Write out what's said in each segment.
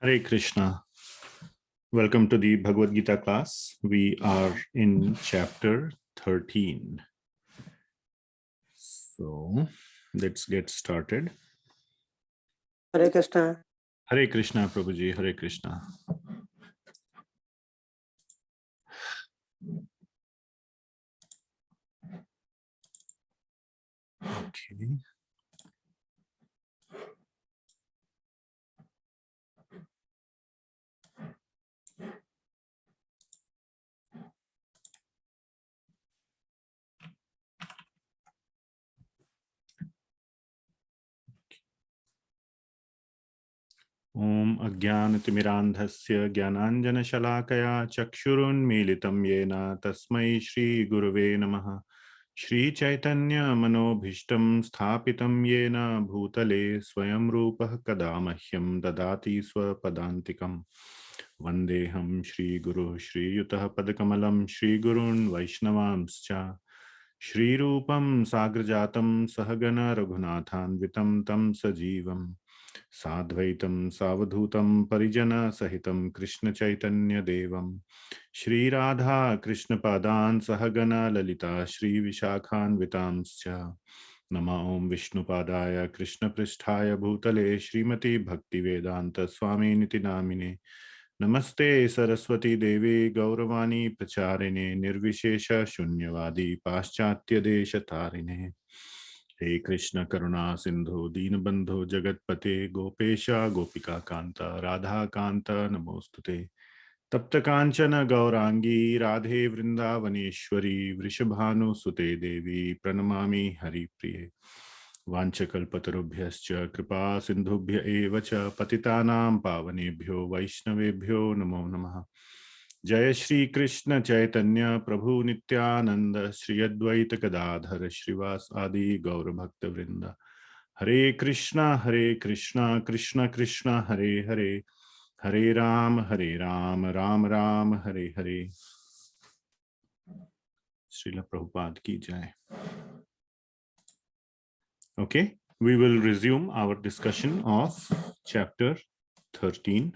Hare Krishna. Welcome to the Bhagavad Gita class. We are in chapter 13. So let's get started. Hare Krishna. Hare Krishna, Prabhuji. Hare Krishna. Okay. Om Ajnanatimirandhasya Jnananjana Shalakaya Chakshurunmilitam Yena Tasmai Shri Guruve Namaha Shri Chaitanya Manobhishtam Sthapitam Yena Bhutale Swayam Rupah Kadamahyam Dadati Swapadantikam Vandeham Shri Guru Shri Yutah Padakamalam Shri Gurun Vaishnavamscha Shri Rupam Sagrajatam Sahagana Raghunathanvitam Tam Sajivam Sadvaitam Savadhutam Parijana Sahitam Krishna Chaitanya Devam Shri Radha Krishna Padan Sahagana Lalita Shri Vishakhan Vitamscha Nama Om Vishnu Padaya Krishna Pristhaya Bhutale Shrimati Bhakti Vedanta Swami Niti Namine Namaste Saraswati Devi Gauravani Pracharine Nirvishesha Shunyavadi Paschatya Desha Tarine He Krishna Karuna Sindhu Deenabandhu Jagatpate Gopesha Gopika Kanta Radha Kanta Namostute Tapta Kanchana Gaurangi Radhe Vrindavaneshwari Vrishabhanu Sute Devi Pranamami Hari Priye Vanchakalpatarubhyascha Kripa Sindhubhya Evacha Patitanam Pavanebhyo Vaishnavebhyo Namo Namaha Jaya Shri Krishna Chaitanya Prabhu Nityananda Shri Advaita Gadadhara Shrivas Adi Gaura Bhakta Vrinda Hare Krishna Krishna Krishna Hare Hare Hare Ram Ram Ram Hare Hare. Srila Prabhupada ki jai. Okay, we will resume our discussion of chapter 13.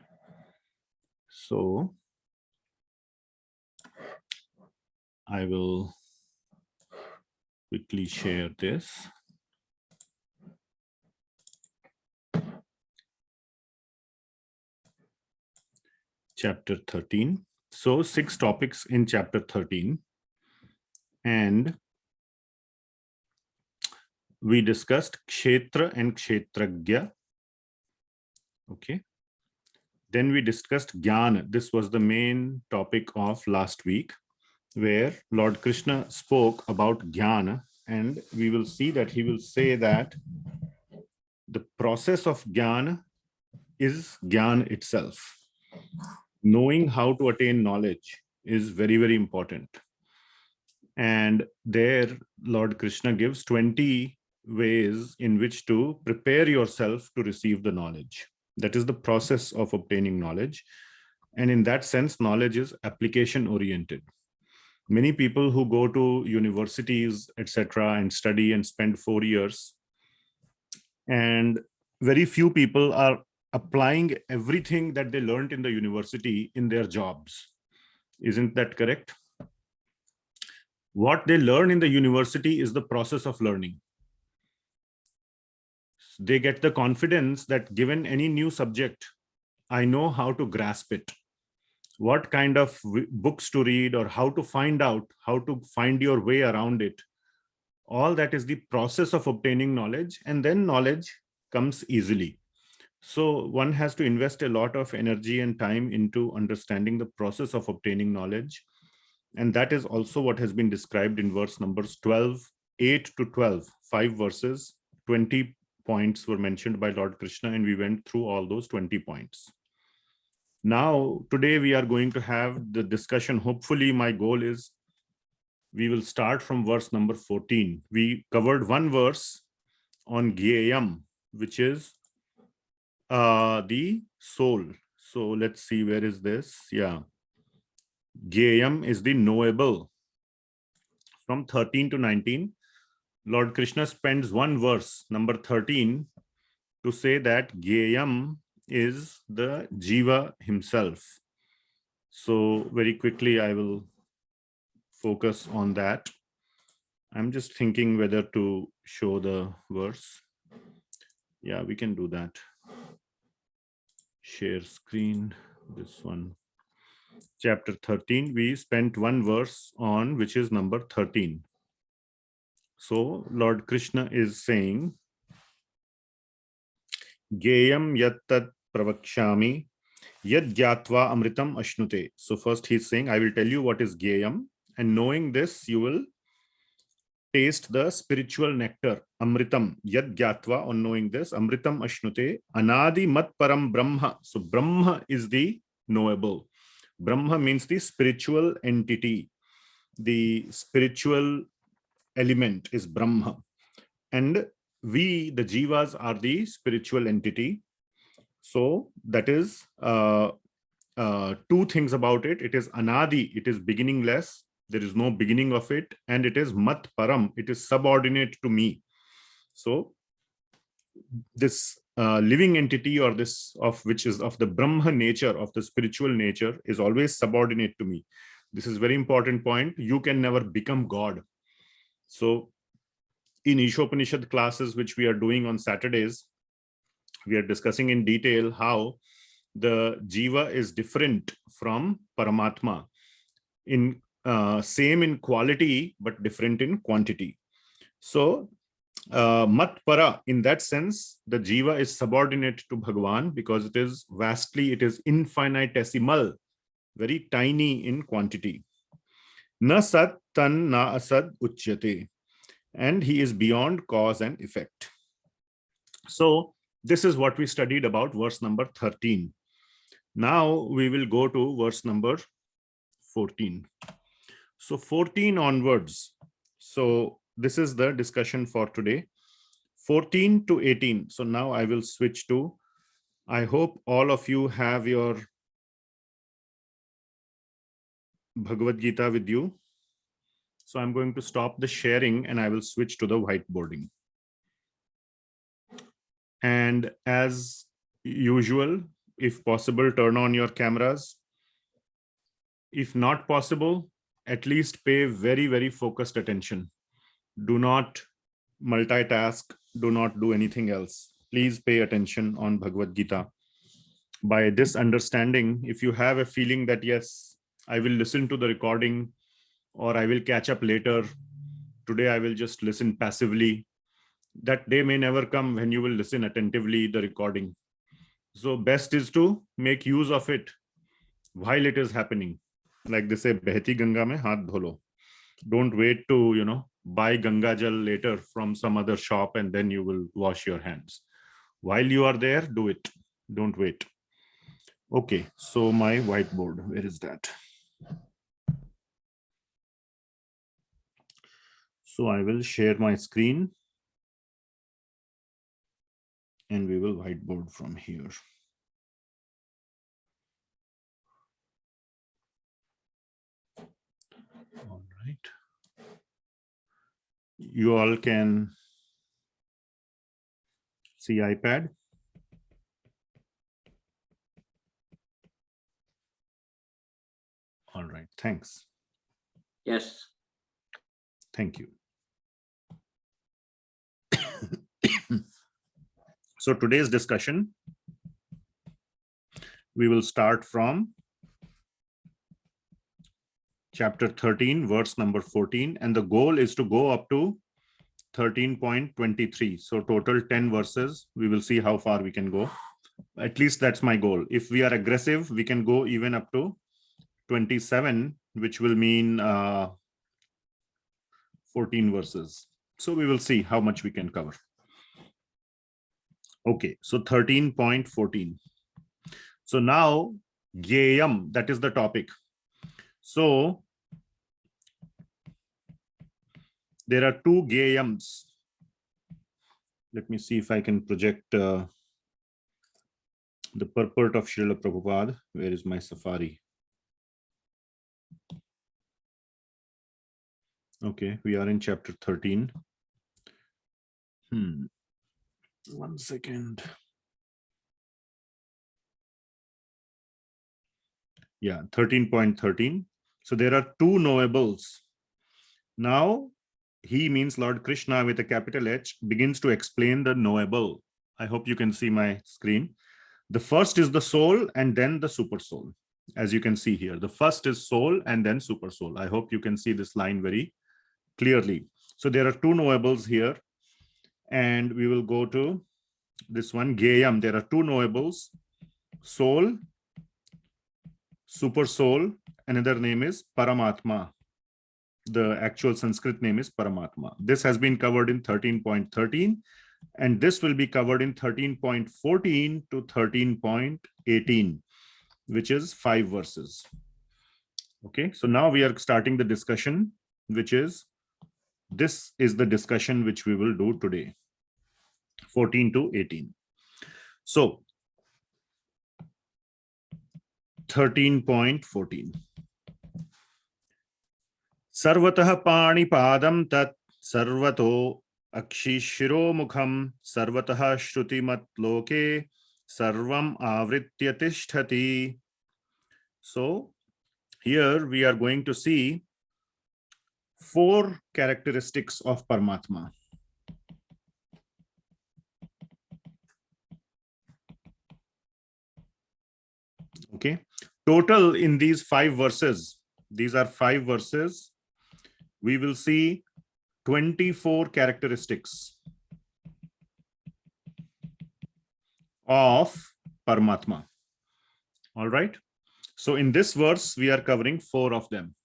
So I will quickly share this. Chapter 13. So 6 topics in chapter 13. And we discussed Kshetra and Kshetragya. Okay. Then we discussed Jnana. This was the main topic of last week, where Lord Krishna spoke about Jnana, and we will see that he will say that the process of Jnana is Jnana itself. Knowing how to attain knowledge is very, very important. And there Lord Krishna gives 20 ways in which to prepare yourself to receive the knowledge. That is the process of obtaining knowledge. And in that sense, knowledge is application oriented. Many people who go to universities, etc., and study and spend 4 years, and very few people are applying everything that they learned in the university in their jobs. Isn't that correct? What they learn in the university is the process of learning. They get the confidence that given any new subject, I know how to grasp it, what kind of books to read, or how to find out, how to find your way around it. All that is the process of obtaining knowledge, and then knowledge comes easily. So one has to invest a lot of energy and time into understanding the process of obtaining knowledge. And that is also what has been described in verse numbers 12, 8 to 12, 5 verses, 20 points were mentioned by Lord Krishna, and we went through all those 20 points. Now, today we are going to have the discussion. Hopefully, my goal is we will start from verse number 14. We covered one verse on jyeyam, which is the soul. So let's see, where is this? Yeah. Jyeyam is the knowable. From 13 to 19, Lord Krishna spends one verse, number 13, to say that jyeyam is the jiva himself. So very quickly, I will focus on that. I'm just thinking whether to show the verse. Yeah, we can do that. Share screen, this one. Chapter 13, we spent one verse on, which is number 13. So Lord Krishna is saying, jyeyam yattat pravakshami yad gyatva amritam ashnute. So first he's saying, I will tell you what is jyeyam, and knowing this, you will taste the spiritual nectar. Amritam yad gyatva, on knowing this, amritam ashnute anadi mat param brahma. So Brahma is the knowable. Brahma means the spiritual entity. The spiritual element is Brahma. And we, the jivas, are the spiritual entity. So that is two things about it. It is anadi, it is beginningless. There is no beginning of it. And it is mat param, it is subordinate to me. So this living entity, or this of which is of the Brahma nature, of the spiritual nature, is always subordinate to me. This is very important point. You can never become God. So in Ishopanishad classes, which we are doing on Saturdays, we are discussing in detail how the jiva is different from Paramatma, in same in quality but different in quantity. So mat para, in that sense, the jiva is subordinate to Bhagawan because it is vastly, it is infinitesimal, very tiny in quantity. Na sat tan na asad uchyate, and he is beyond cause and effect. So this is what we studied about verse number 13. Now we will go to verse number 14. So 14 onwards. So this is the discussion for today. 14 to 18. So now I will switch to, I hope all of you have your Bhagavad Gita with you. So I'm going to stop the sharing and I will switch to the whiteboarding. And as usual, if possible, turn on your cameras. If not possible, at least pay very, very focused attention. Do not multitask. Do not do anything else. Please pay attention on Bhagavad Gita. By this understanding, if you have a feeling that, yes, I will listen to the recording or I will catch up later, today I will just listen passively, that day may never come when you will listen attentively the recording. So best is to make use of it while it is happening. Like they say, Behti Ganga mein haath dholo. Don't wait to, buy Ganga Jal later from some other shop and then you will wash your hands. While you are there, do it. Don't wait. Okay, so my whiteboard, where is that? So I will share my screen and we will whiteboard from here. All right. You all can see iPad. All right, thanks. Yes. Thank you. So today's discussion, we will start from chapter 13, verse number 14, and the goal is to go up to 13.23. So total 10 verses. We will see how far we can go. At least that's my goal. If we are aggressive, we can go even up to 27, which will mean 14 verses. So we will see how much we can cover. Okay, so 13.14. So now jyeyam, that is the topic. So there are two jyeyams. Let me see if I can project the purport of Srila Prabhupada. Where is my Safari? Okay, we are in chapter 13. 1 second. Yeah, 13.13. So there are two knowables. Now, he means Lord Krishna with a capital H begins to explain the knowable. I hope you can see my screen. The first is the soul and then the super soul. As you can see here, the first is soul and then super soul. I hope you can see this line very clearly. So there are two knowables here, and we will go to this one, jyeyam. There are two knowables, soul, super soul. Another name is Paramatma. The actual Sanskrit name is Paramatma. This has been covered in 13.13, and this will be covered in 13.14 to 13.18, which is 5 verses. Okay, so now we are starting the discussion, which is, this is the discussion which we will do today, 14 to 18. So 13.14. Sarvatah pani padam tat sarvato akshishiro mukham sarvatah shrutimat loke sarvam avritya tishtati. So here we are going to see 4 characteristics of Paramatma. Okay, total in these 5 verses, these are 5 verses, we will see 24 characteristics of Paramatma. All right. So in this verse, we are covering 4 of them.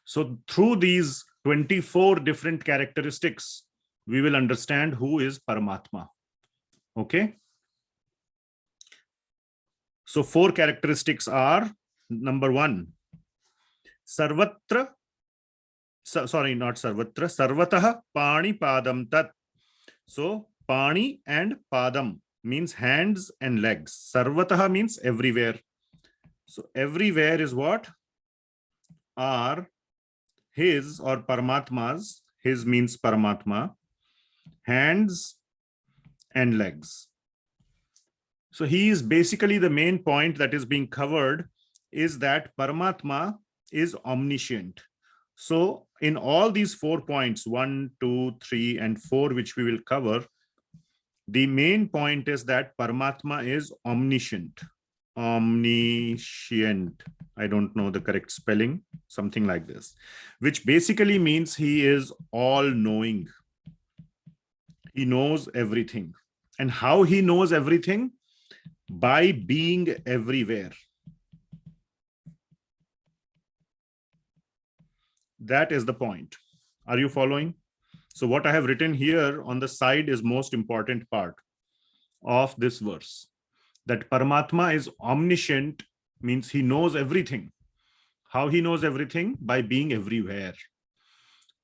So through these 24 different characteristics, we will understand who is Paramatma. Okay. So 4 characteristics are, number 1, sarvatra, sorry, not sarvatra, sarvatah pani padam tat. So pani and padam means hands and legs. Sarvatah means everywhere. So everywhere is what? Are his or Paramatma's, his means Paramatma, hands and legs. So he is basically, the main point that is being covered is that Paramatma is omniscient. So in all these 4 points, 1, 2, 3, and 4, which we will cover, the main point is that Paramatma is omniscient. Omniscient. I don't know the correct spelling, something like this, which basically means he is all-knowing. He knows everything. And how he knows everything? By being everywhere. That is the point. Are you following? So what I have written here on the side is most important part of this verse. That Paramatma is omniscient means he knows everything. How he knows everything? By being everywhere.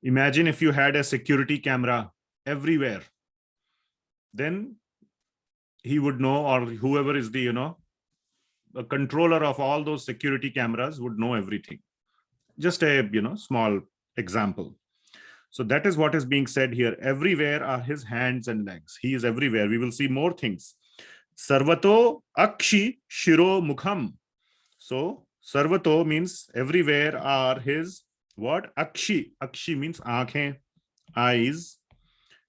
Imagine if you had a security camera everywhere. Then he would know, or whoever is the, the controller of all those security cameras would know everything. Just a, small example. So that is what is being said here. Everywhere are his hands and legs. He is everywhere. We will see more things. Sarvato akshi shiro mukham. So sarvato means everywhere are his what? Akshi. Akshi means aankhein, eyes.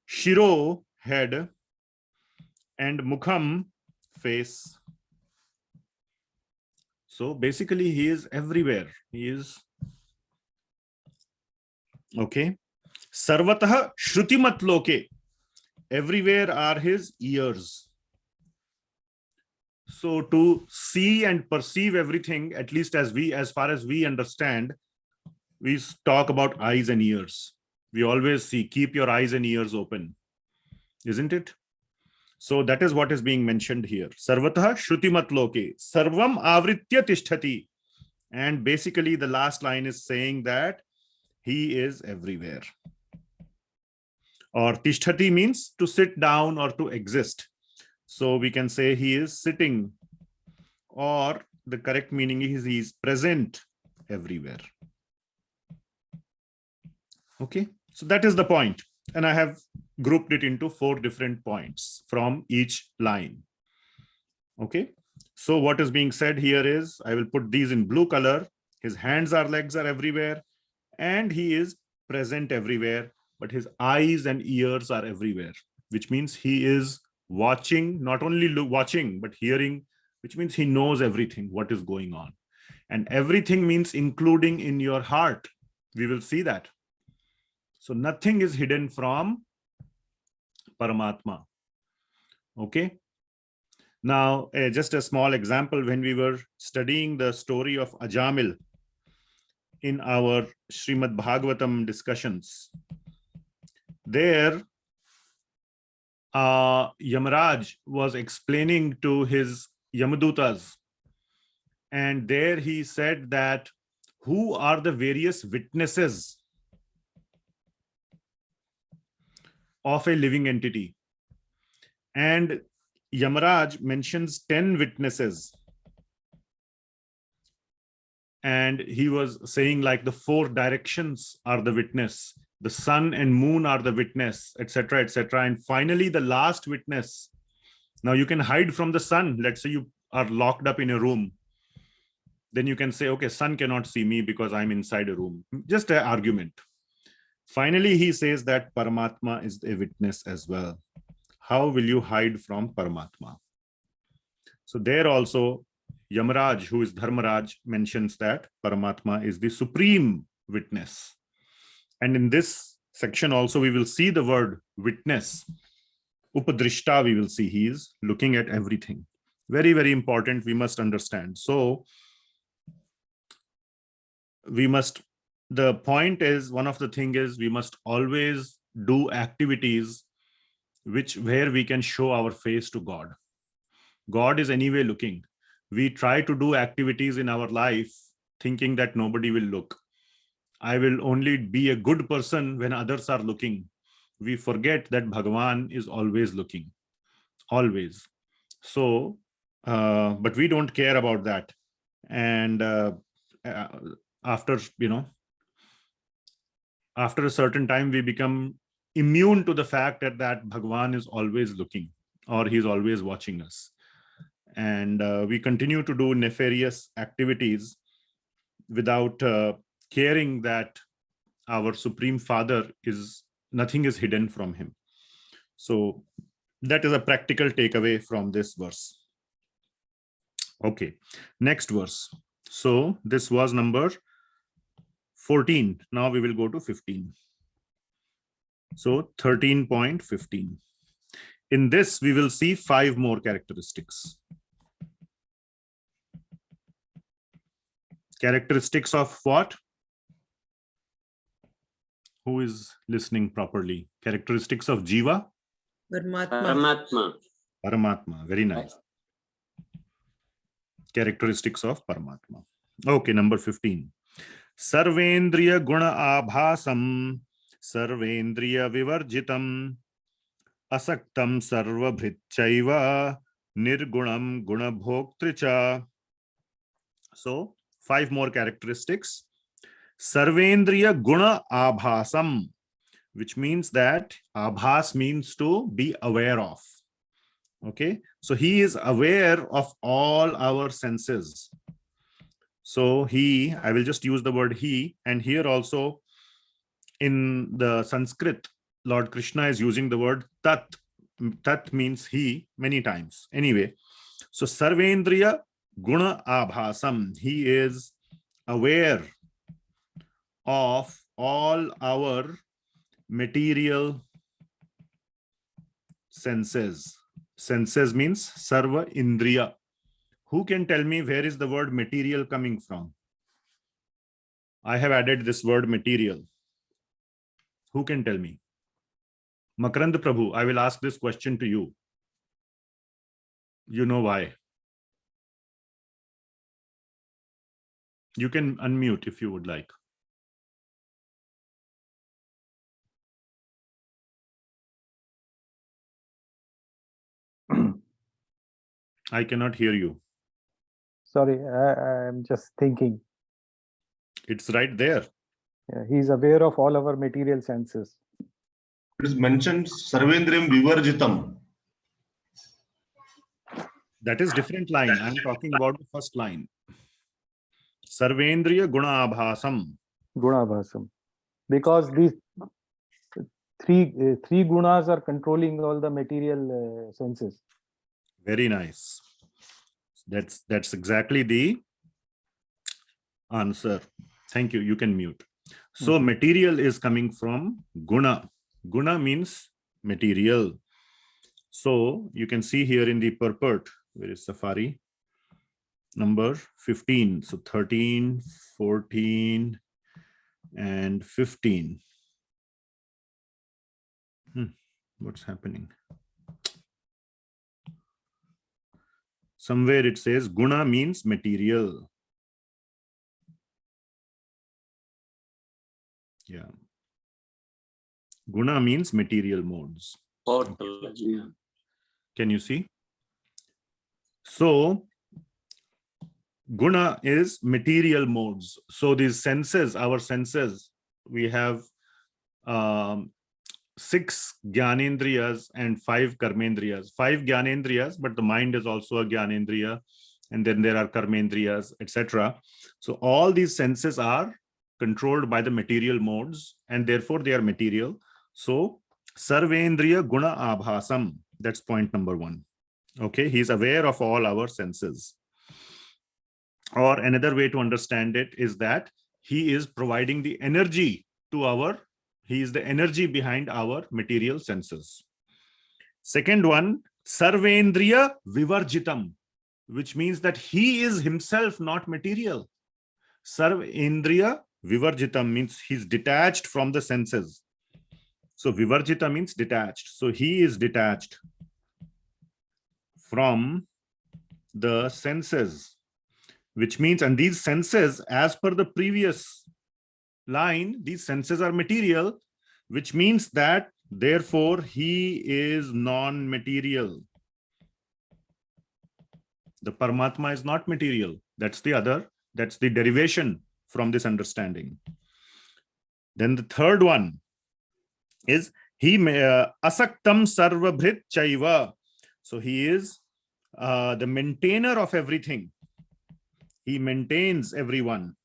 Shiro, head. And mukham, face. So basically he is everywhere. He is okay. Sarvatah shrutimat loke. Everywhere are his ears. So to see and perceive everything, at least as far as we understand, we talk about eyes and ears. We always see, keep your eyes and ears open, isn't it? So that is what is being mentioned here. Sarvatah shrutimat loke. Sarvam avritya tishtati. And basically the last line is saying that he is everywhere. Or tishtati means to sit down or to exist. So we can say he is sitting, or the correct meaning is he is present everywhere. Okay, so that is the point. And I have grouped it into 4 different points from each line. Okay, So what is being said here is, I will put these in blue color. His hands or legs are everywhere, and he is present everywhere, but his eyes and ears are everywhere, which means he is watching, not only watching, but hearing, which means he knows everything, what is going on. And everything means including in your heart. We will see that. So nothing is hidden from Paramatma. Okay. Now, just a small example, when we were studying the story of Ajamila in our Srimad Bhagavatam discussions, there Yamaraj was explaining to his Yamadutas, and there he said that who are the various witnesses of a living entity. And Yamaraj mentions 10 witnesses. And he was saying like the 4 directions are the witness, the sun and moon are the witness, etc., etc. And finally, the last witness. Now you can hide from the sun. Let's say you are locked up in a room. Then you can say, okay, sun cannot see me because I'm inside a room. Just an argument. Finally, he says that Paramatma is a witness as well. How will you hide from Paramatma? So there also, Yamaraj, who is Dharmaraj, mentions that Paramatma is the supreme witness. And in this section also, we will see the word witness. Upadrishta, we will see he is looking at everything. Very, very important. We must understand. So we must, the point is, one of the things is we must always do activities where we can show our face to God. God is anyway looking. We try to do activities in our life thinking that nobody will look. I will only be a good person when others are looking. We forget that Bhagawan is always looking, always. So, but we don't care about that. And after a certain time, we become immune to the fact that Bhagawan is always looking, or he's always watching us. And we continue to do nefarious activities without caring that our Supreme Father is, nothing is hidden from him. So that is a practical takeaway from this verse. Okay, next verse. So this was number 14. Now we will go to 15. So 13.15. In this, we will see 5 more characteristics. Characteristics of what? Who is listening properly? Characteristics of Jiva? Paramatma. Paramatma. Very nice. Characteristics of Paramatma. Okay, number 15. Sarvendriya guna abhasam, sarvendriya vivarjitam, asaktam sarvabhritchaiva, nirgunam gunabhoktricha. So 5 more characteristics. Sarvendriya guna abhasam, which means that abhas means to be aware of. Okay, so he is aware of all our senses. So I will just use the word he, and here also in the Sanskrit, Lord Krishna is using the word tat. Tat means he many times. Anyway, so Sarvendriya guna abhasam, he is aware of all our material senses. Senses means sarva indriya. Who can tell me where is the word material coming from? I have added this word material. Who can tell me? Makarand Prabhu, I will ask this question to you. You know why. You can unmute if you would like. I cannot hear you. Sorry, I'm just thinking. It's right there. Yeah, he's aware of all our material senses. It is mentioned Sarvendriyam Vivarjitam. That is different line. I'm talking about the first line. Sarvendriya guna abhasam. Gunabhasam. Because these three gunas are controlling all the material senses. Very nice. That's exactly the answer. Thank you. You can mute. So material is coming from guna. Guna means material. So you can see here in the purport, where is Safari? Number 15. So 13, 14, and 15. What's happening? Somewhere it says guna means material. Yeah. Guna means material modes. Can you see? So guna is material modes. So these senses, our senses, we have 6 jnanendriyas and 5 karmendriyas. 5 jnanendriyas, but the mind is also a jnanendriya, and then there are karmendriyas, etc. So all these senses are controlled by the material modes, and therefore they are material. So sarvendriya guna abhasam, that's point number 1. Okay, he is aware of all our senses. Or another way to understand it is that he is providing the energy to our, he is the energy behind our material senses. Second one, sarvendriya vivarjitam, which means that he is himself not material. Sarvendriya vivarjitam means he's detached from the senses. So vivarjita means detached. So he is detached from the senses, which means, and these senses, as per the previous line, these senses are material, which means that therefore he is non-material. The Paramatma is not material. That's the derivation from this understanding. Then the third one is he asaktam sarvabhrit chaiva. So he is the maintainer of everything. He maintains everyone,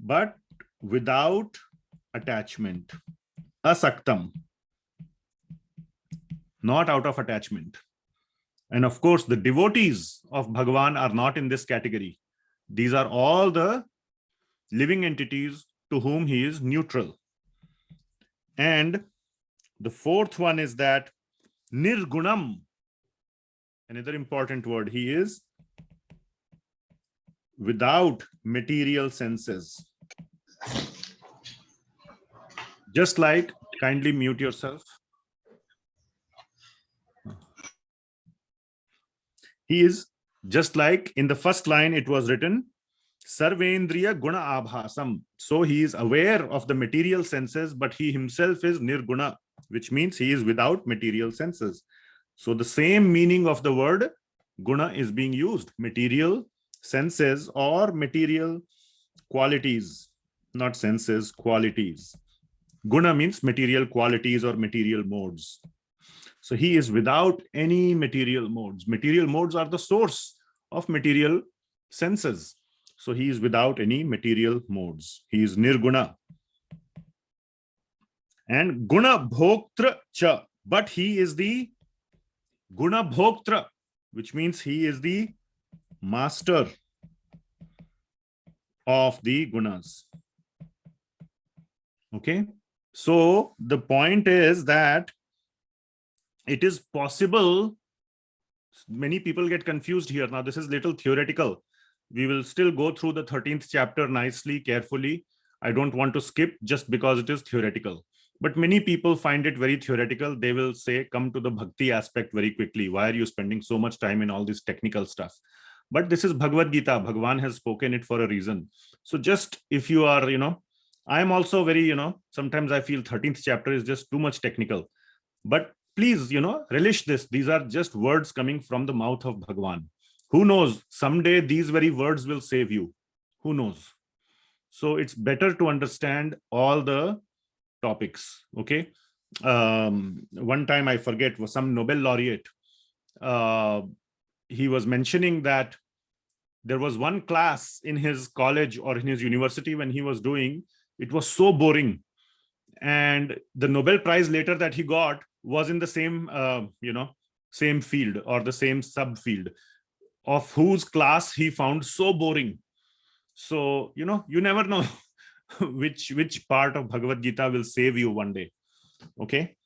but without attachment. Asaktam, not out of attachment. And of course, the devotees of Bhagawan are not in this category. These are all the living entities to whom he is neutral. And the fourth one is that nirgunam, another important word, he is without material senses. Just like, kindly mute yourself. He is just like in the first line, it was written, Sarvendriya guna abhasam. So he is aware of the material senses, but he himself is nirguna, which means he is without material senses. So the same meaning of the word guna is being used, material senses or material qualities, not senses, qualities. Guna means material qualities or material modes. So he is without any material modes. Material modes are the source of material senses. So he is without any material modes. He is nirguna. And guna bhoktra cha, but he is the guna bhoktra, which means he is the master of the gunas. Okay, so the point is that it is possible. Many people get confused here. Now, this is little theoretical. We will still go through the 13th chapter nicely, carefully. I don't want to skip just because it is theoretical. But many people find it very theoretical. They will say, come to the bhakti aspect very quickly. Why are you spending so much time in all this technical stuff? But this is Bhagavad Gita. Bhagawan has spoken it for a reason. So just if you are, I am also very, sometimes I feel 13th chapter is just too much technical. But please, relish this. These are just words coming from the mouth of Bhagawan. Who knows? Someday these very words will save you. Who knows? So it's better to understand all the topics. Okay. one time, I forget, was some Nobel laureate. He was mentioning that there was one class in his college or in his university when he was doing, it was so boring. And the Nobel Prize later that he got was in the same, same field or the same subfield of whose class he found so boring. So, you never know which part of Bhagavad Gita will save you one day. Okay.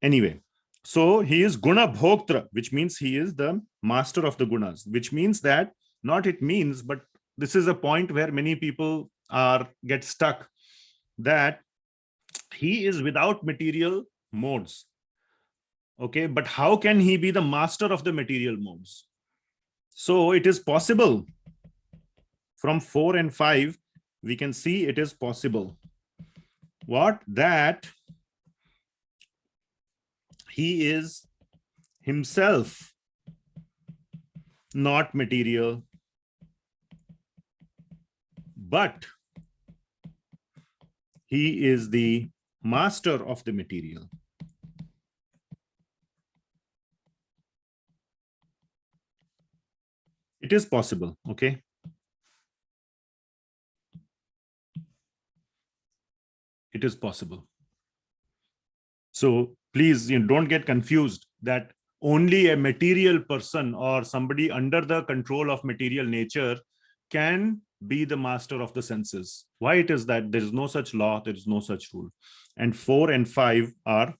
Anyway, so he is Guna Bhoktra, which means he is the master of the gunas, which means that, not it means, but this is a point where many people get stuck, that he is without material modes. Okay, but how can he be the master of the material modes? So it is possible. From 4 and 5, we can see it is possible. What? That he is himself not material, but he is the master of the material. It is possible, okay? It is possible. So please, don't get confused that only a material person or somebody under the control of material nature can be the master of the senses. Why it is that? There is no such law, there is no such rule. And 4 and 5 are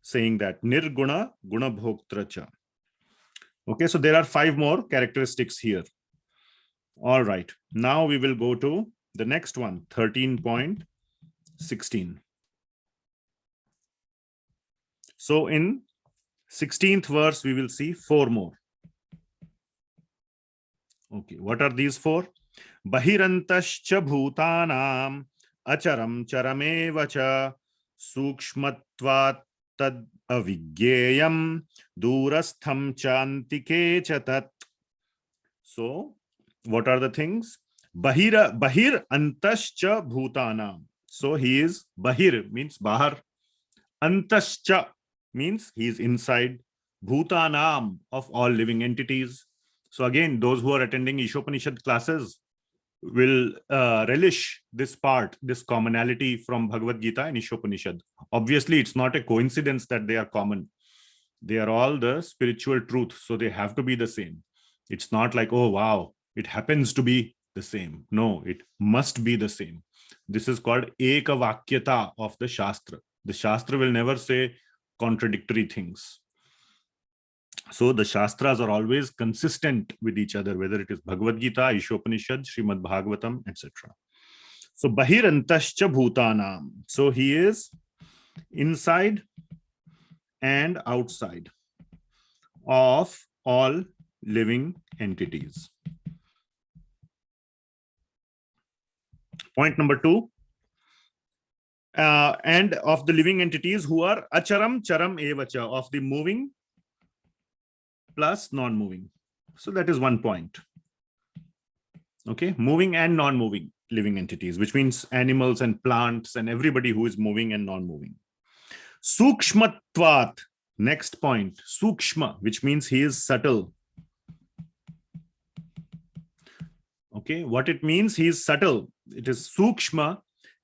saying that nirguna guna bhoktra cha. Okay, so there are 5 more characteristics here. All right, now we will go to the next one, 13.16. So in 16th verse, we will see 4 more. Okay, what are these 4? Bahirantascha bhutanam acharam charameva cha sukshmatvat tad avigyeyam durastham chantike chatat. So what are the things? Bahir antascha bhutanam. So he is bahir, means bahar. Antascha means he is inside. Bhutanam, of all living entities. So again, those who are attending Ishopanishad classes will relish this part, this commonality from Bhagavad Gita and Ishopanishad. Obviously, it's not a coincidence that they are common. They are all the spiritual truth, so they have to be the same. It's not like, oh wow, it happens to be the same. No, it must be the same. This is called ekavakyata of the Shastra. The Shastra will never say contradictory things. So the Shastras are always consistent with each other, whether it is Bhagavad Gita, Ishopanishad, Srimad Bhagavatam, etc. So Bahirantascha Bhutanam. So he is inside and outside of all living entities. Point number 2. And of the living entities who are acharam charam evacha, of the moving plus non-moving. So that is one point. Okay, moving and non-moving living entities, which means animals and plants and everybody who is moving and non-moving. Sukshmatvat, next point, sukshma, which means he is subtle. Okay, what it means, he is subtle. It is sukshma,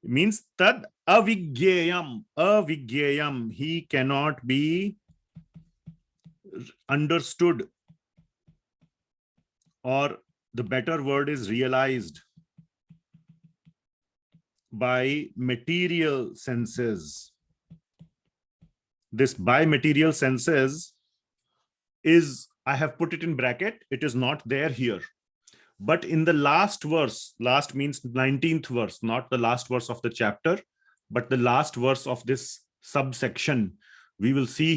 means tad avigyeyam. Avigyeyam, he cannot be understood, or the better word is realized, by material senses. This by material senses is, I have put it in bracket, it is not there here. But in the last verse, last means 19th verse, not the last verse of the chapter, but the last verse of this subsection, we will see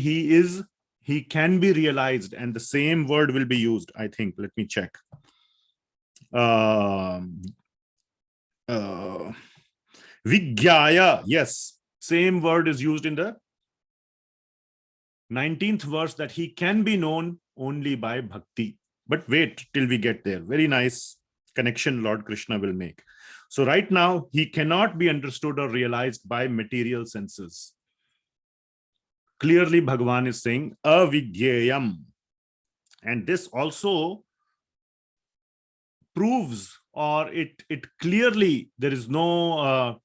he can be realized, and the same word will be used, I think. Let me check. Vidyaya, yes, same word is used in the 19th verse, that he can be known only by bhakti. But wait till we get there. Very nice connection Lord Krishna will make. So right now, he cannot be understood or realized by material senses. clearly Bhagavan is saying avigyeyam. And this also proves, or it clearly, there is no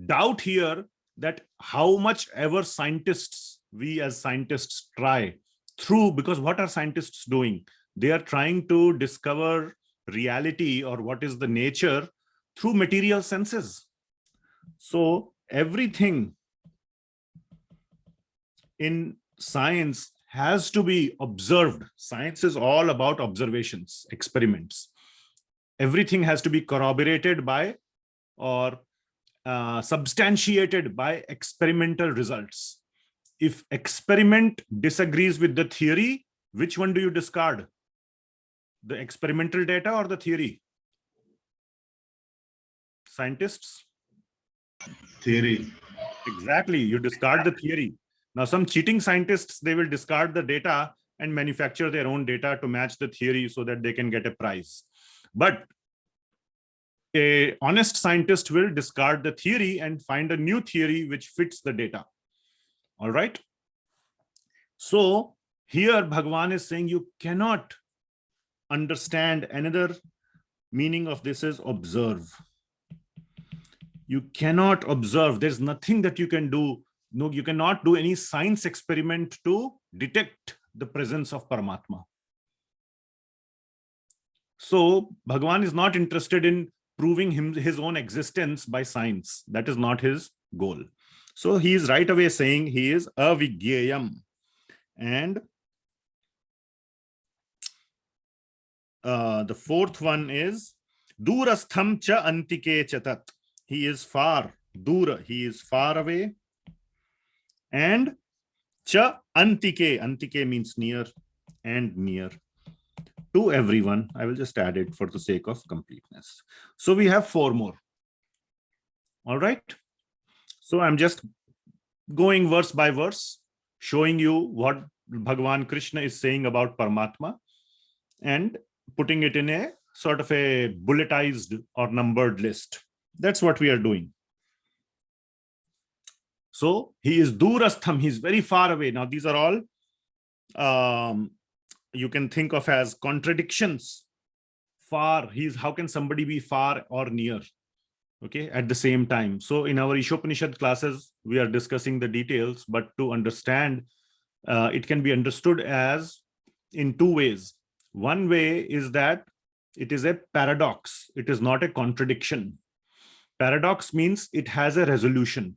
doubt here that how much ever scientists, we as scientists try through, because what are scientists doing? They are trying to discover reality or what is the nature through material senses. So everything in science has to be observed. Science is all about observations, experiments. Everything has to be corroborated by or substantiated by experimental results. If experiment disagrees with the theory, which one do you discard? The experimental data or the theory? Scientists? Theory. Exactly, you discard the theory. Now, some cheating scientists, they will discard the data and manufacture their own data to match the theory so that they can get a prize. But a honest scientist will discard the theory and find a new theory which fits the data. All right. So here Bhagavan is saying you cannot understand. Another meaning of this is observe. You cannot observe. There's nothing that you can do. No, you cannot do any science experiment to detect the presence of Paramatma. So Bhagavan is not interested in proving his own existence by science. That is not his goal. So he is right away saying he is avigyeyam. And the fourth one is durastham cha antike chatat. He is far. Dura, he is far away. And cha antike. Antike means near and near. To everyone. I will just add it for the sake of completeness. So we have four more. All right. So I'm just going verse by verse, showing you what Bhagavan Krishna is saying about Paramatma and putting it in a sort of a bulletized or numbered list. That's what we are doing. So he is durastham, he's very far away. Now these are all you can think of as contradictions. Far, how can somebody be far or near? Okay, at the same time. So in our Ishopanishad classes, we are discussing the details, but to understand, it can be understood as in two ways. One way is that it is a paradox. It is not a contradiction. Paradox means it has a resolution.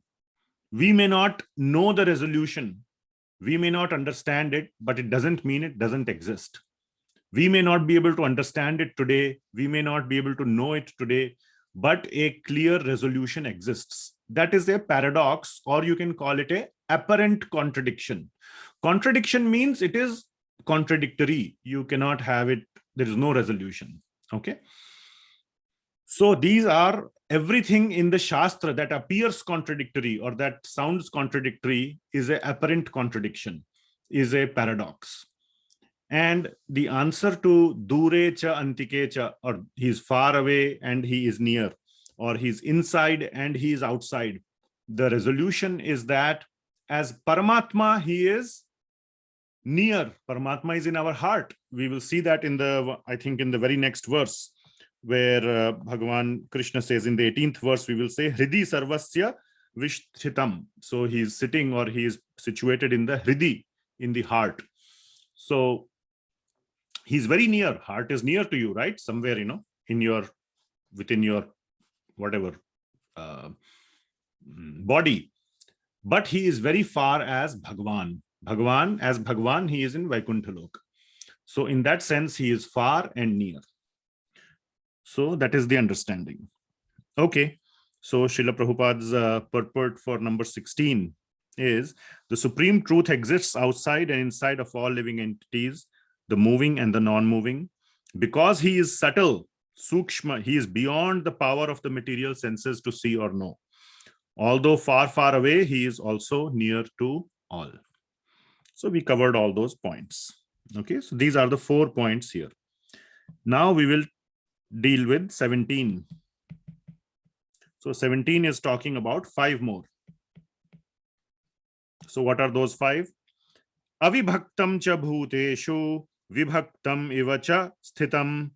We may not know the resolution. We may not understand it, but it doesn't mean it doesn't exist. We may not be able to understand it today. We may not be able to know it today, but a clear resolution exists. That is a paradox, or you can call it a apparent contradiction. Contradiction means it is contradictory. You cannot have it. There is no resolution. Okay. So these are everything in the Shastra that appears contradictory or that sounds contradictory is an apparent contradiction, is a paradox. And the answer to dure cha antike cha, or he's far away and he is near, or he's inside and he is outside. The resolution is that as Paramatma, he is near. Paramatma is in our heart. We will see that in the, I think in the very next verse, where Bhagavan Krishna says in the 18th verse, we will say Hridi Sarvasya Vishthitam. So he is sitting, or he is situated in the Hridi, in the heart. So he's very near. Heart is near to you, right? Somewhere, in your, within your whatever body. But he is very far as Bhagavan. As Bhagavan, he is in Vaikuntha Lok. So in that sense, he is far and near. So that is the understanding. Okay. So Srila Prabhupada's purport for number 16 is the supreme truth exists outside and inside of all living entities, the moving and the non-moving. Because he is subtle, sukshma, he is beyond the power of the material senses to see or know. Although far, far away, he is also near to all. So we covered all those points. Okay, so these are the 4 points here. Now we will deal with 17. So 17 is talking about 5 more. So what are those 5? avibhaktam cha bhuteshu vibhaktam iva cha sthitam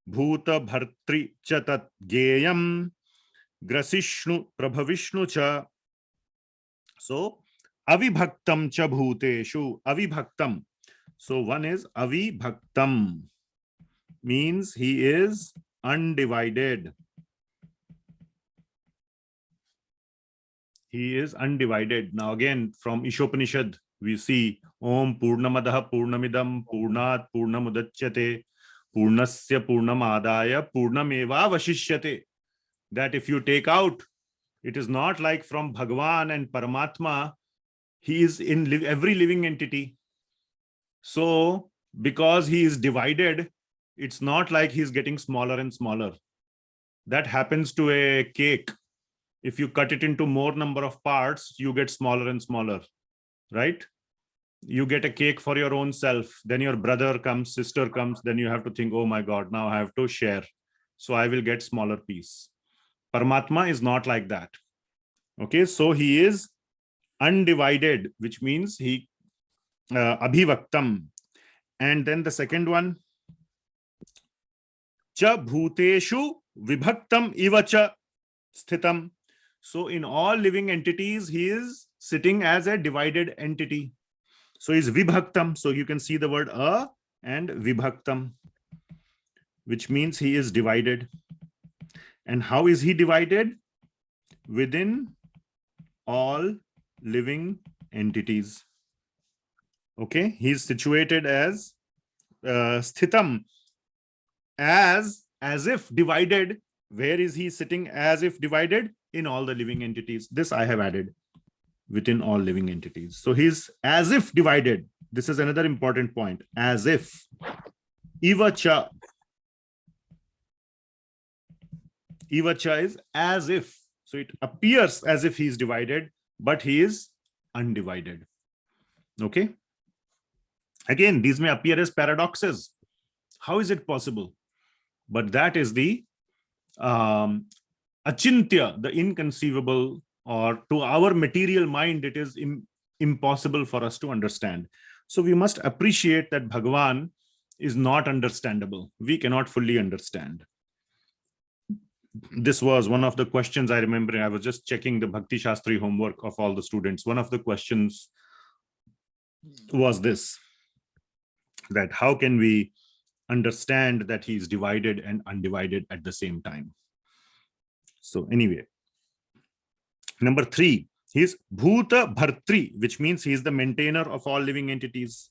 bhuta bhartri cha tat jyeyam grasishnu prabhavishnu cha. So avibhaktam cha bhuteshu, avibhaktam. So one is avibhaktam, means he is undivided. He is undivided. Now again, from Ishopanishad, we see Om Purnamadaha Purnamidam Purnat Purnamudachyate Purnasya Purnamadaya Purnameva Vashishyate. That if you take out, it is not like from Bhagawan and Paramatma, he is in every living entity. So because he is divided, it's not like he's getting smaller and smaller. That happens to a cake. If you cut it into more number of parts, you get smaller and smaller, right? You get a cake for your own self, then your brother comes, sister comes, then you have to think, oh my God, now I have to share. So I will get smaller piece. Paramatma is not like that. Okay, so he is undivided, which means he abhivaktam. And then the second one, cha bhuteshu vibhaktam iva cha sthitam. So in all living entities, he is sitting as a divided entity. So he's vibhaktam. So you can see the word a and vibhaktam, which means he is divided. And how is he divided? Within all living entities. Okay, he's situated as sthitam, as if divided. Where is he sitting as if divided? In all the living entities. This I have added, within all living entities. So he's as if divided. This is another important point. As if. Iva cha. Iva cha is as if. So it appears as if he is divided, but he is undivided. Okay. Again, these may appear as paradoxes. How is it possible? But that is the achintya, the inconceivable, or to our material mind, it is impossible for us to understand. So we must appreciate that Bhagavan is not understandable. We cannot fully understand. This was one of the questions I remember. I was just checking the Bhakti Shastri homework of all the students. One of the questions was this, that how can we understand that he is divided and undivided at the same time? So anyway, number 3, he is Bhuta Bhartri, which means he is the maintainer of all living entities.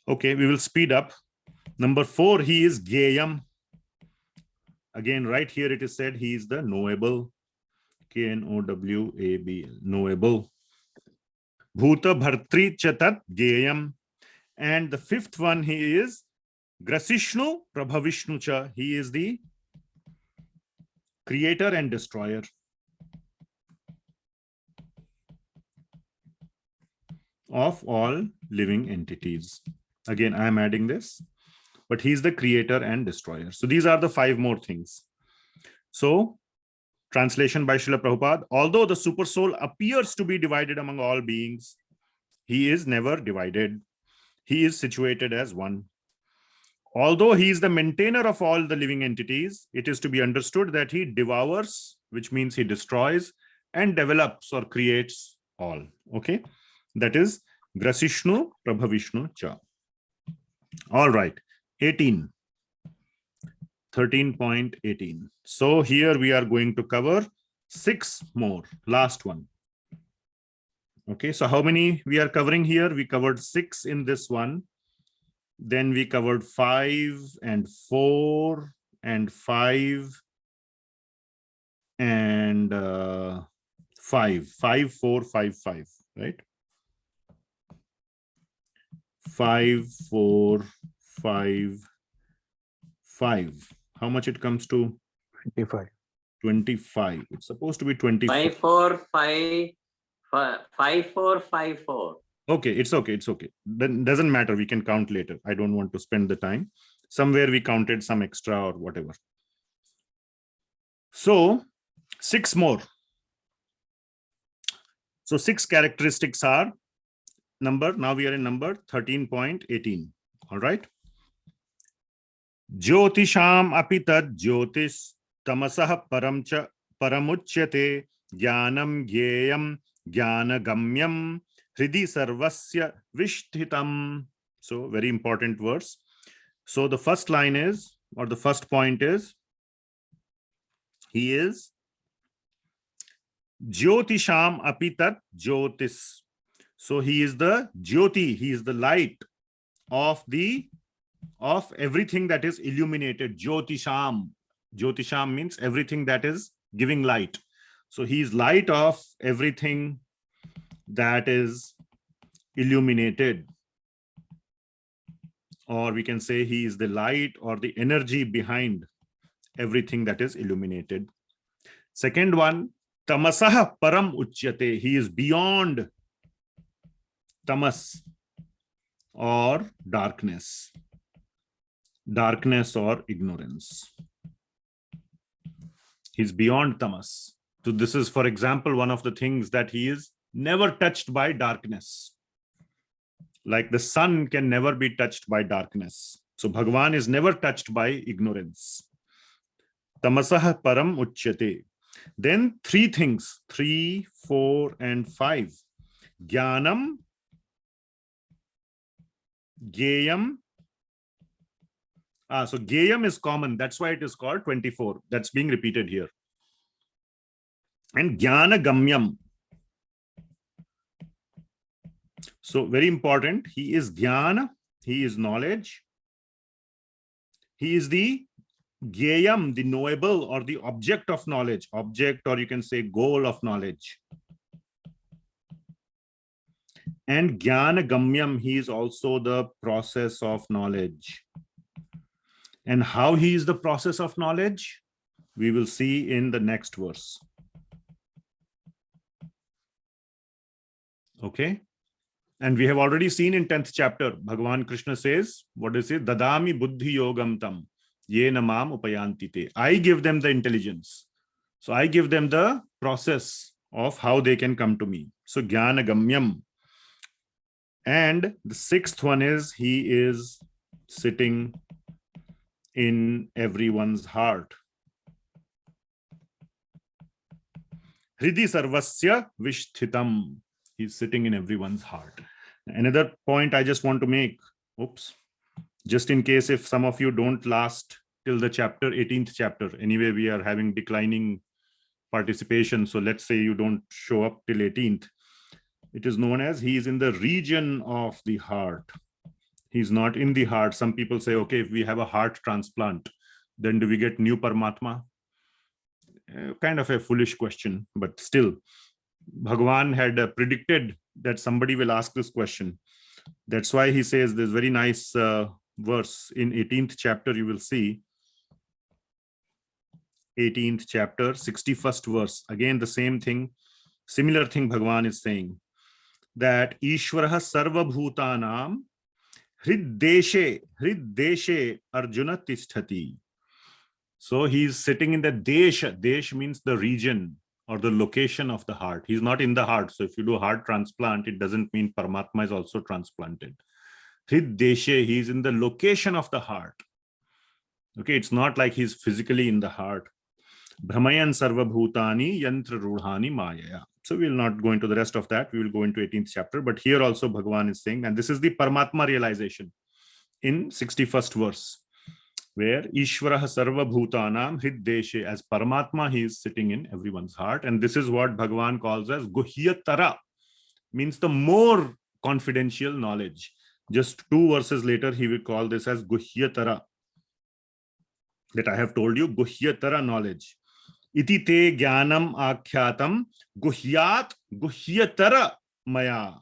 Okay, we will speed up. Number 4, he is jyeyam. Again, right here it is said he is the knowable. Knowable, knowable. Bhuta Bhartri Chatat jyeyam. And the 5th one, he is Grasishnu Prabhavishnu cha. He is the creator and destroyer. Of all living entities. Again, I am adding this, but he's the creator and destroyer. So these are the 5 more things. So translation by Srila Prabhupada, although the super soul appears to be divided among all beings, he is never divided. He is situated as one. Although he is the maintainer of all the living entities, it is to be understood that he devours, which means he destroys, and develops or creates all. Okay, that is Grasishnu Prabhavishnu cha. All right, 18. 13.18. So here we are going to cover 6 more, last one. Okay, so how many we are covering here? We covered 6 in this one. Then we covered 5 and 4 and 5 and 5, 5, 4, 5, 5, right? 5, 4, 5, 5. How much it comes to? 25. 25. It's supposed to be 25. 5, 4, 5, 5, 4, 5, 4. Okay, it's okay. It's okay. Then doesn't matter. We can count later. I don't want to spend the time. Somewhere we counted some extra or whatever. So 6 more. So 6 characteristics are now we are in number 13.18. All right. Jyotisham api tad jyotis tamasah paramuchyate jnanam jyeyam jnanagamyam hridi sarvasya vishthitam. So very important verse. So the first line is, or the first point is, he is Jyotisham api tat jyotis. So he is the jyoti, he is the light of everything that is illuminated. Jyotisham. Jyotisham means everything that is giving light. So he is light of everything that is illuminated. Or we can say he is the light or the energy behind everything that is illuminated. Second one, tamasah param uchyate. He is beyond tamas or darkness or ignorance. He's beyond tamas. So this is, for example, one of the things that he is never touched by darkness. Like the sun can never be touched by darkness. So Bhagavan is never touched by ignorance. Tamasah param uchyate. Then 3 things, 3, 4, and 5. Jnanam, jyeyam. So jyeyam is common. That's why it is called 24. That's being repeated here. And jnanagamyam. So very important. He is jnana. He is knowledge. He is the jyeyam, the knowable or the object of knowledge. Object, or you can say goal of knowledge. And jnanagamyam, he is also the process of knowledge. And how he is the process of knowledge, we will see in the next verse. Okay. And we have already seen in 10th chapter, Bhagavan Krishna says, what is it? Dadami buddhi yogam tam, yena mam upayanti te. I give them the intelligence. So I give them the process of how they can come to me. So jnanagamyam. And the 6th one is, he is sitting in everyone's heart. Hridi sarvasya vishthitam. He's sitting in everyone's heart. Another point I just want to make, just in case if some of you don't last till the chapter, 18th chapter. Anyway, we are having declining participation. So let's say you don't show up till 18th. It is known as he is in the region of the heart. He's not in the heart. Some people say, okay, if we have a heart transplant, then do we get new Paramatma? Kind of a foolish question, but still, Bhagavan had predicted that somebody will ask this question. That's why he says this very nice verse in 18th chapter, you will see. 18th chapter, 61st verse. Again, the same thing, similar thing Bhagavan is saying, that Ishvaraha sarva bhutanam hriddeshe Arjuna tisthati. So he's sitting in the desha. Desh means the region or the location of the heart. He's not in the heart. So if you do a heart transplant, it doesn't mean Paramatma is also transplanted. Hriddeshe, he's in the location of the heart. Okay, it's not like he's physically in the heart. Brahmayan sarva bhutani yantra rudhani mayaya. So we will not go into the rest of that. We will go into 18th chapter. But here also Bhagavan is saying, and this is the Paramatma realization in 61st verse, where Ishvaraha sarva bhutanam hriddeshe, as Paramatma, he is sitting in everyone's heart. And this is what Bhagavan calls as guhyatara, means the more confidential knowledge. Just 2 verses later, he will call this as guhyatara, that I have told you, guhyatara knowledge. Iti te jnanam akyatam guhyatara maya.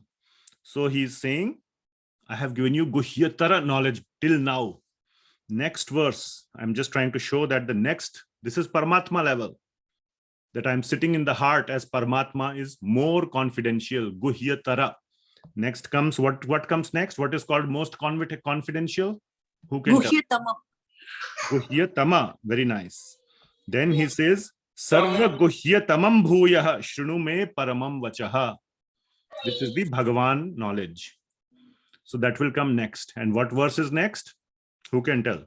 So he is saying, I have given you guhyatara knowledge till now. Next verse, I'm just trying to show that this is Paramatma level, that I'm sitting in the heart as Paramatma is more confidential, guhyatara. Next comes, what comes next? What is called most confidential? Who can tell? Guhyatama, very nice. Then he says, Sarva guhyatamam bhuyah shrunu me paramam vachaha. This is the Bhagawan knowledge. So that will come next. And what verse is next? Who can tell?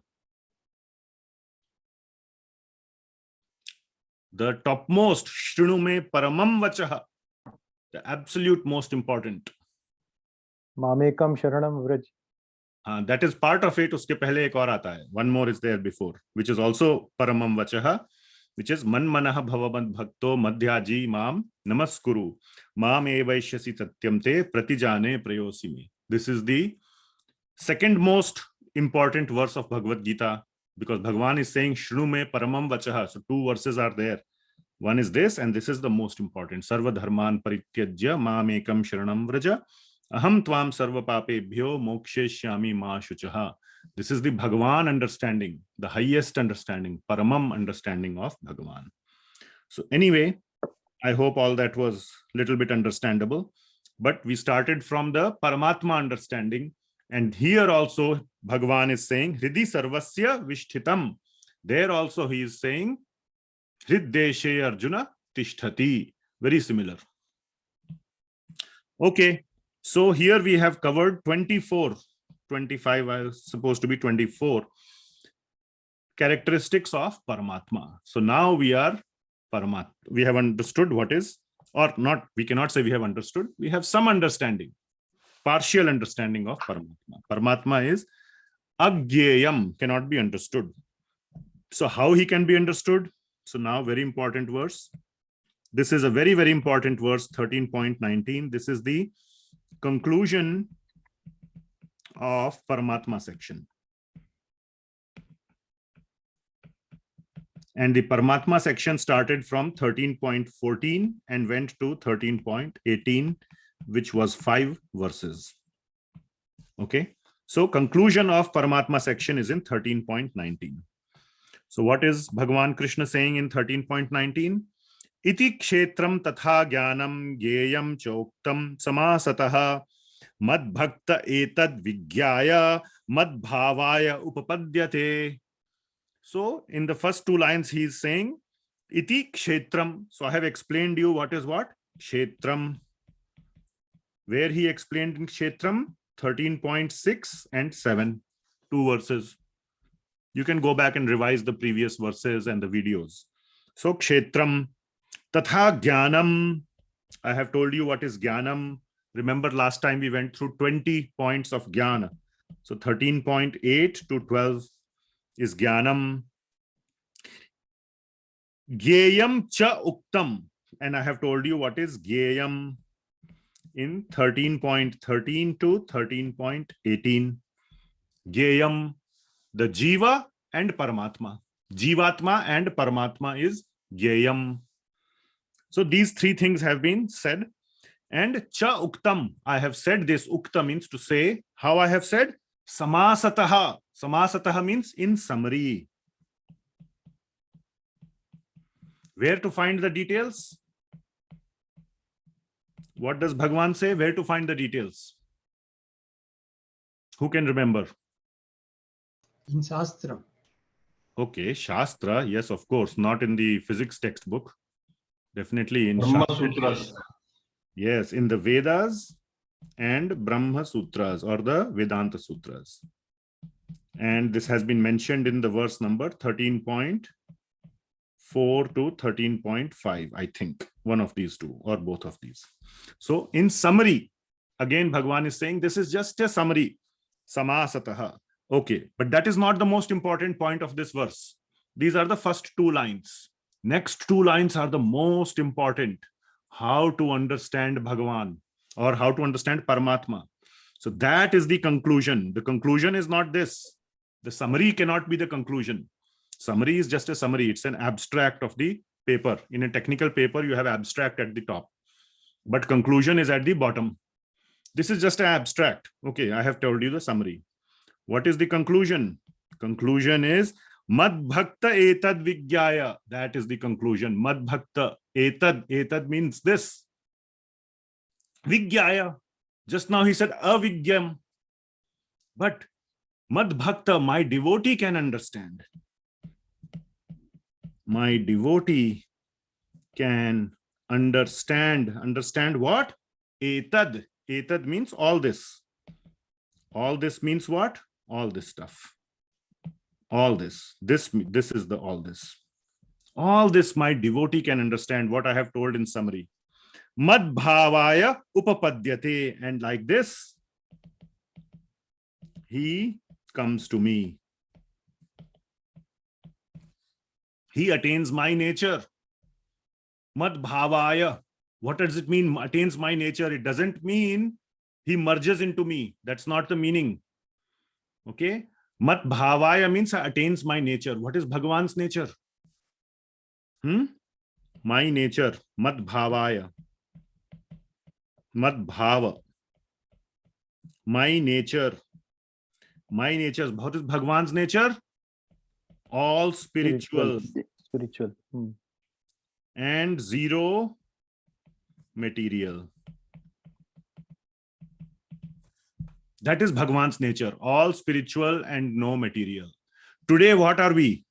The topmost, Shrinu me paramam vachaha, the absolute most important. Mamekam Sharanam Vraj. That is part of it. Uske pehle ek aur aata hai. One more is there before, which is also paramam vachaha, which is man manaha bhavaband bhakto madhyaji mam namaskuru mam evaishyasi tatyam te pratijane prayosimi. This is the second most important verse of Bhagavad Gita, because Bhagavan is saying Shru me paramam vachaha. So two verses are there. One is this, and this is the most important. Sarva dharman parityajya mam ekam sharanam vraja aham tvam sarva papebhyo moksheshyami ma shuchaha. This is the Bhagavan understanding, the highest understanding, paramam understanding of Bhagavan. So anyway, I hope all that was a little bit understandable. But we started from the Paramatma understanding. And here also Bhagavan is saying, Hridi sarvasya vishtitam. There also he is saying, Hriddeshe Arjuna tishtati. Very similar. Okay. So here we have covered 24, 25, I was supposed to be 24 characteristics of Paramatma. So now we are Paramatma. We have understood what is, or not, we cannot say we have understood. We have some understanding, partial understanding of Paramatma. Paramatma is agyeyam, cannot be understood. So how he can be understood? So now very important verse. This is a very, very important verse, 13.19. This is the conclusion of Paramatma section. And the Paramatma section started from 13.14 and went to 13.18, which was 5 verses. Okay. So conclusion of Paramatma section is in 13.19. So what is Bhagavan Krishna saying in 13.19? Iti kshetram tatha jnanam jyeyam choktam samasataha mad bhakta etad vigyaya mad bhavaya upapadyate. So in the first 2 lines he is saying iti kshetram. So I have explained you what is what? Kshetram. Where he explained in kshetram? 13.6 and 7. 2 verses. You can go back and revise the previous verses and the videos. So kshetram tatha jnanam. I have told you what is jnanam. Remember last time we went through 20 points of jnana. So 13.8 to 12 is jnanam. Jyeyam cha uktam. And I have told you what is jyeyam in 13.13 to 13.18. Jyeyam, the jiva and Paramatma. Jivatma and Paramatma is jyeyam. So these 3 things have been said. And cha uktam, I have said this. Ukta means to say. How I have said? Samasataha. Samasataha means in summary. Where to find the details? What does Bhagavan say? Where to find the details? Who can remember? In Shastra. Okay, Shastra. Yes, of course. Not in the physics textbook. Definitely in Brahma Shastra. Sutras. Yes, in the Vedas and Brahma Sutras or the Vedanta Sutras. And this has been mentioned in the verse number 13.4 to 13.5, I think. One of these two or both of these. So in summary, again, Bhagavan is saying this is just a summary. Samasataha. Okay, but that is not the most important point of this verse. These are the first 2 lines. Next 2 lines are the most important. How to understand Bhagavan or how to understand Paramatma. So that is the conclusion. The conclusion is not this. The summary cannot be the conclusion. Summary is just a summary. It's an abstract of the paper. In a technical paper, you have abstract at the top, but conclusion is at the bottom. This is just an abstract. Okay, I have told you the summary. What is the conclusion? Conclusion is Mad bhakta etad vigyaya. That is the conclusion. Mad bhakta etad. Etad means this. Vigyaya. Just now he said avigyam. But Mad bhakta, my devotee can understand. My devotee can understand. Understand what? Etad. Etad means all this. All this means what? All this stuff. All this. This is the all this. All this my devotee can understand what I have told in summary. Mad bhavaya upapadyate. And like this, he comes to me. He attains my nature. Mad bhavaya. What does it mean? Attains my nature. It doesn't mean he merges into me. That's not the meaning. Okay. Mat bhavaya means attains my nature. What is Bhagawan's nature? My nature. Mat bhavaya. Mat bhava. My nature. My nature. What is Bhagawan's nature? All spiritual. Spiritual. And zero material. That is Bhagavan's nature, all spiritual and no material. Today, what are we?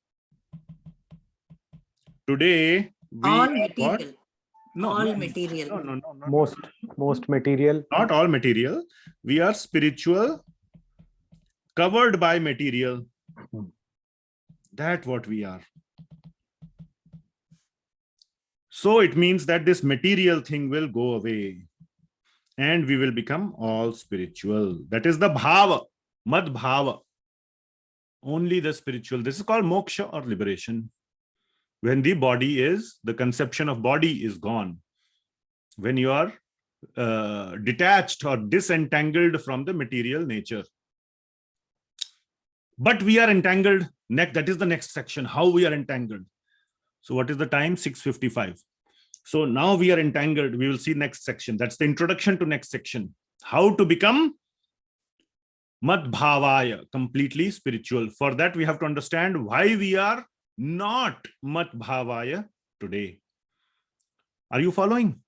Today, we All are material. what? No, All no, material. no, Most material. not all material. We are spiritual, covered by material. That's what we are. So it means that this material thing will go away and we will become all spiritual. That is the bhava, mad bhava. Only the spiritual. This is called moksha or liberation. When the body is, the conception of body is gone. When you are detached or disentangled from the material nature. But we are entangled. That is the next section. How we are entangled. So what is the time? 6:55. So now we are entangled. We will see next section. That's the introduction to next section. How to become mad bhavaya, completely spiritual. For that, we have to understand why we are not mad bhavaya today. Are you following?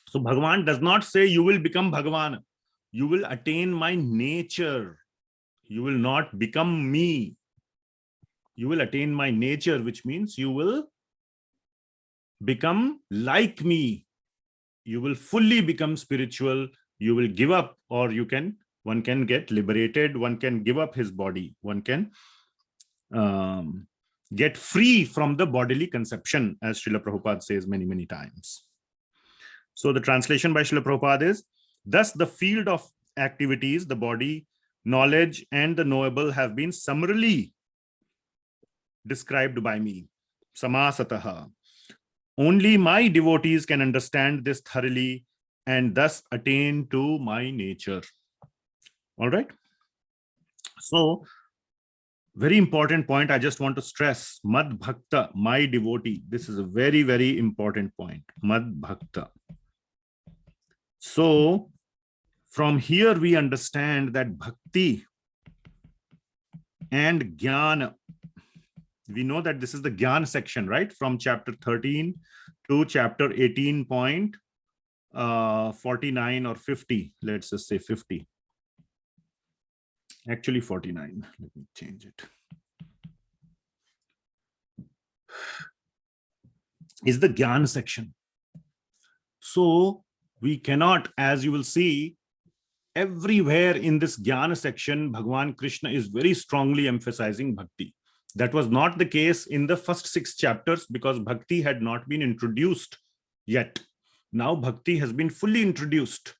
So Bhagavan does not say you will become Bhagavan. You will attain my nature. You will not become me. You will attain my nature, which means you will become like me. You will fully become spiritual. You will give up, or one can get liberated. One can give up his body. One can get free from the bodily conception, as Srila Prabhupada says many, many times. So the translation by Srila Prabhupada is, thus the field of activities, the body, knowledge, and the knowable have been summarily described by me. Samasataha. Only my devotees can understand this thoroughly and thus attain to my nature. All right. So, very important point I just want to stress. Mad bhakta, my devotee. This is a very, very important point. Mad bhakta. So, from here we understand that bhakti and jnana. We know that this is the Gyan section, right? From chapter 13 to chapter 18.49 or 50. Let's just say 50. Actually 49. Let me change it. Is the Gyan section. So we cannot, as you will see, everywhere in this Jnana section, Bhagavan Krishna is very strongly emphasizing bhakti. That was not the case in the first 6 chapters because bhakti had not been introduced yet. Now bhakti has been fully introduced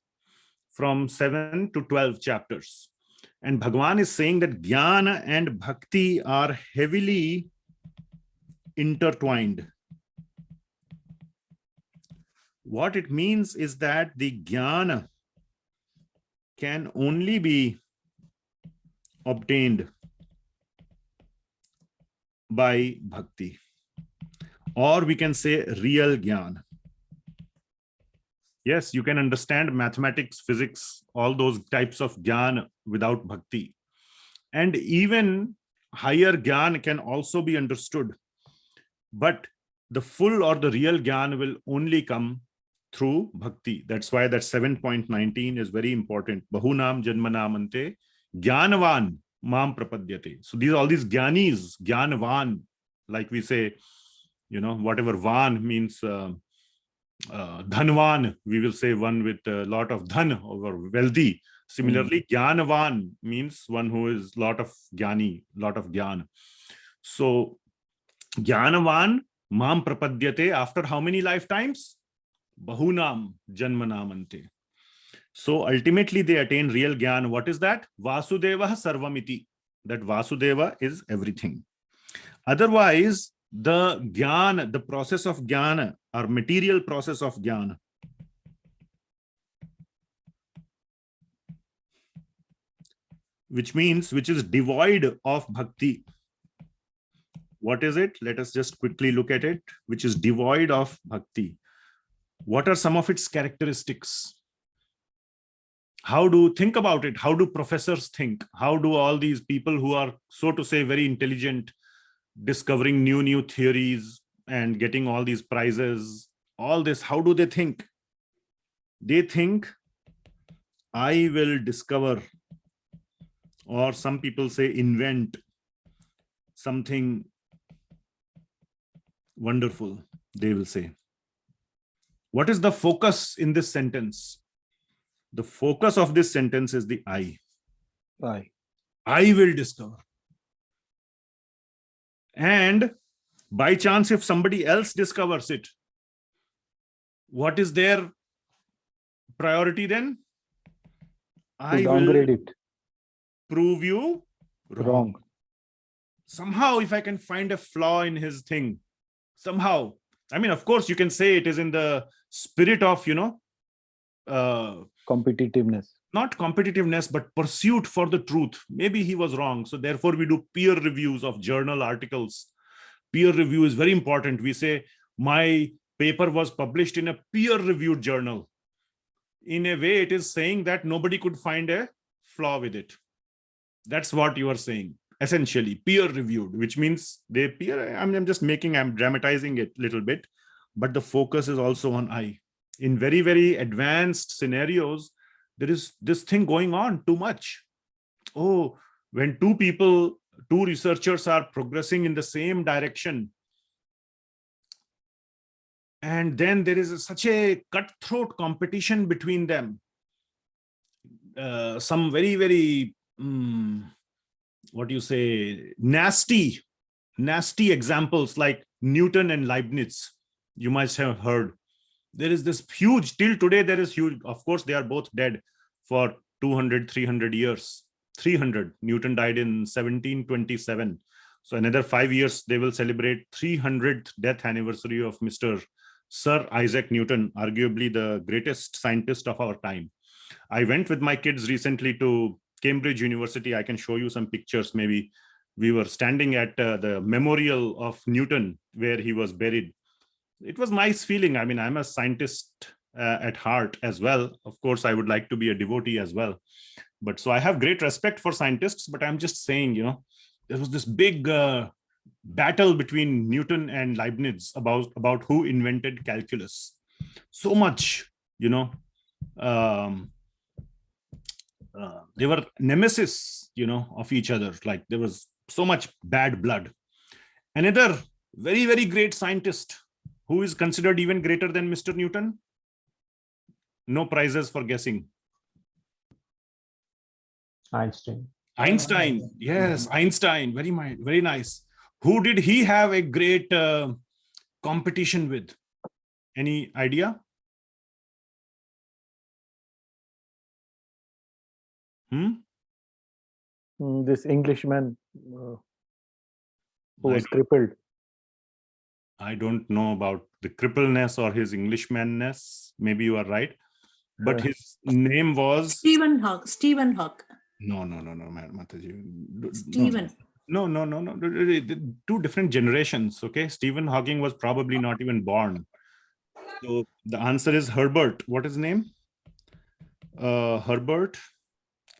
from 7 to 12 chapters. And Bhagavan is saying that jnana and bhakti are heavily intertwined. What it means is that the jnana can only be obtained by bhakti, or we can say real jnana. Yes, you can understand mathematics, physics, all those types of jnana without bhakti. And even higher jnana can also be understood. But the full or the real jnana will only come through bhakti. That's why that 7.19 is very important. Bahunam janmanamante jnanavan mam prapadyate. So all these jnanis, jnanavan, like we say, whatever van means dhanvan, we will say one with a lot of dhan or wealthy. Similarly, gyanavan means one who is lot of gyani, lot of gyan. So gyanavan mam prapadyate, after how many lifetimes? Bahunam janmanamante. So ultimately they attain real gyan. What is that? Vasudeva sarvamiti. That Vasudeva is everything. Otherwise, the gyan, the process of jnana or material process of jnana, which is devoid of bhakti. What is it? Let us just quickly look at it, which is devoid of bhakti. What are some of its characteristics? How do think about it? How do professors think? How do all these people who are, so to say, very intelligent, discovering new theories and getting all these prizes, all this, how do they think? They think, I will discover, or some people say invent something wonderful, they will say. What is the focus in this sentence? The focus of this sentence is the I. I will discover. And by chance, if somebody else discovers it, what is their priority then? I downgrade will it. prove you Wrong. Somehow, if I can find a flaw in his thing, somehow, I mean, of course, you can say it is in the spirit of, Competitiveness. not competitiveness, but pursuit for the truth. Maybe he was wrong. So therefore, we do peer reviews of journal articles. Peer review is very important. We say, my paper was published in a peer-reviewed journal. In a way, it is saying that nobody could find a flaw with it. That's what you are saying. Essentially, peer-reviewed, which means they peer. I'm dramatizing it a little bit, but the focus is also on I. In very, very advanced scenarios, there is this thing going on too much. Oh, when two researchers are progressing in the same direction, and then there is such a cutthroat competition between them. Some very, very, nasty examples like Newton and Leibniz, you might have heard. There is this huge, till today there is huge, of course they are both dead for 200, 300 years. 300, Newton died in 1727. So another 5 years, they will celebrate 300th death anniversary of Mr. Sir Isaac Newton, arguably the greatest scientist of our time. I went with my kids recently to Cambridge University. I can show you some pictures. Maybe we were standing at the memorial of Newton where he was buried. It was nice feeling. I mean, I'm a scientist at heart as well. Of course, I would like to be a devotee as well. But so I have great respect for scientists, but I'm just saying, there was this big battle between Newton and Leibniz about who invented calculus. So much, they were nemesis, of each other. Like there was so much bad blood. Another very, very great scientist who is considered even greater than Mr. Newton. No prizes for guessing. Einstein. Yes, Einstein. Very nice. Who did he have a great competition with? Any idea? This Englishman who was crippled. I don't know about the crippleness or his Englishmanness. Maybe you are right. But his name was Stephen Hawking. No, Mataji. Stephen. No. Two different generations. Okay, Stephen Hawking was probably not even born. So the answer is Herbert. What is his name? Herbert.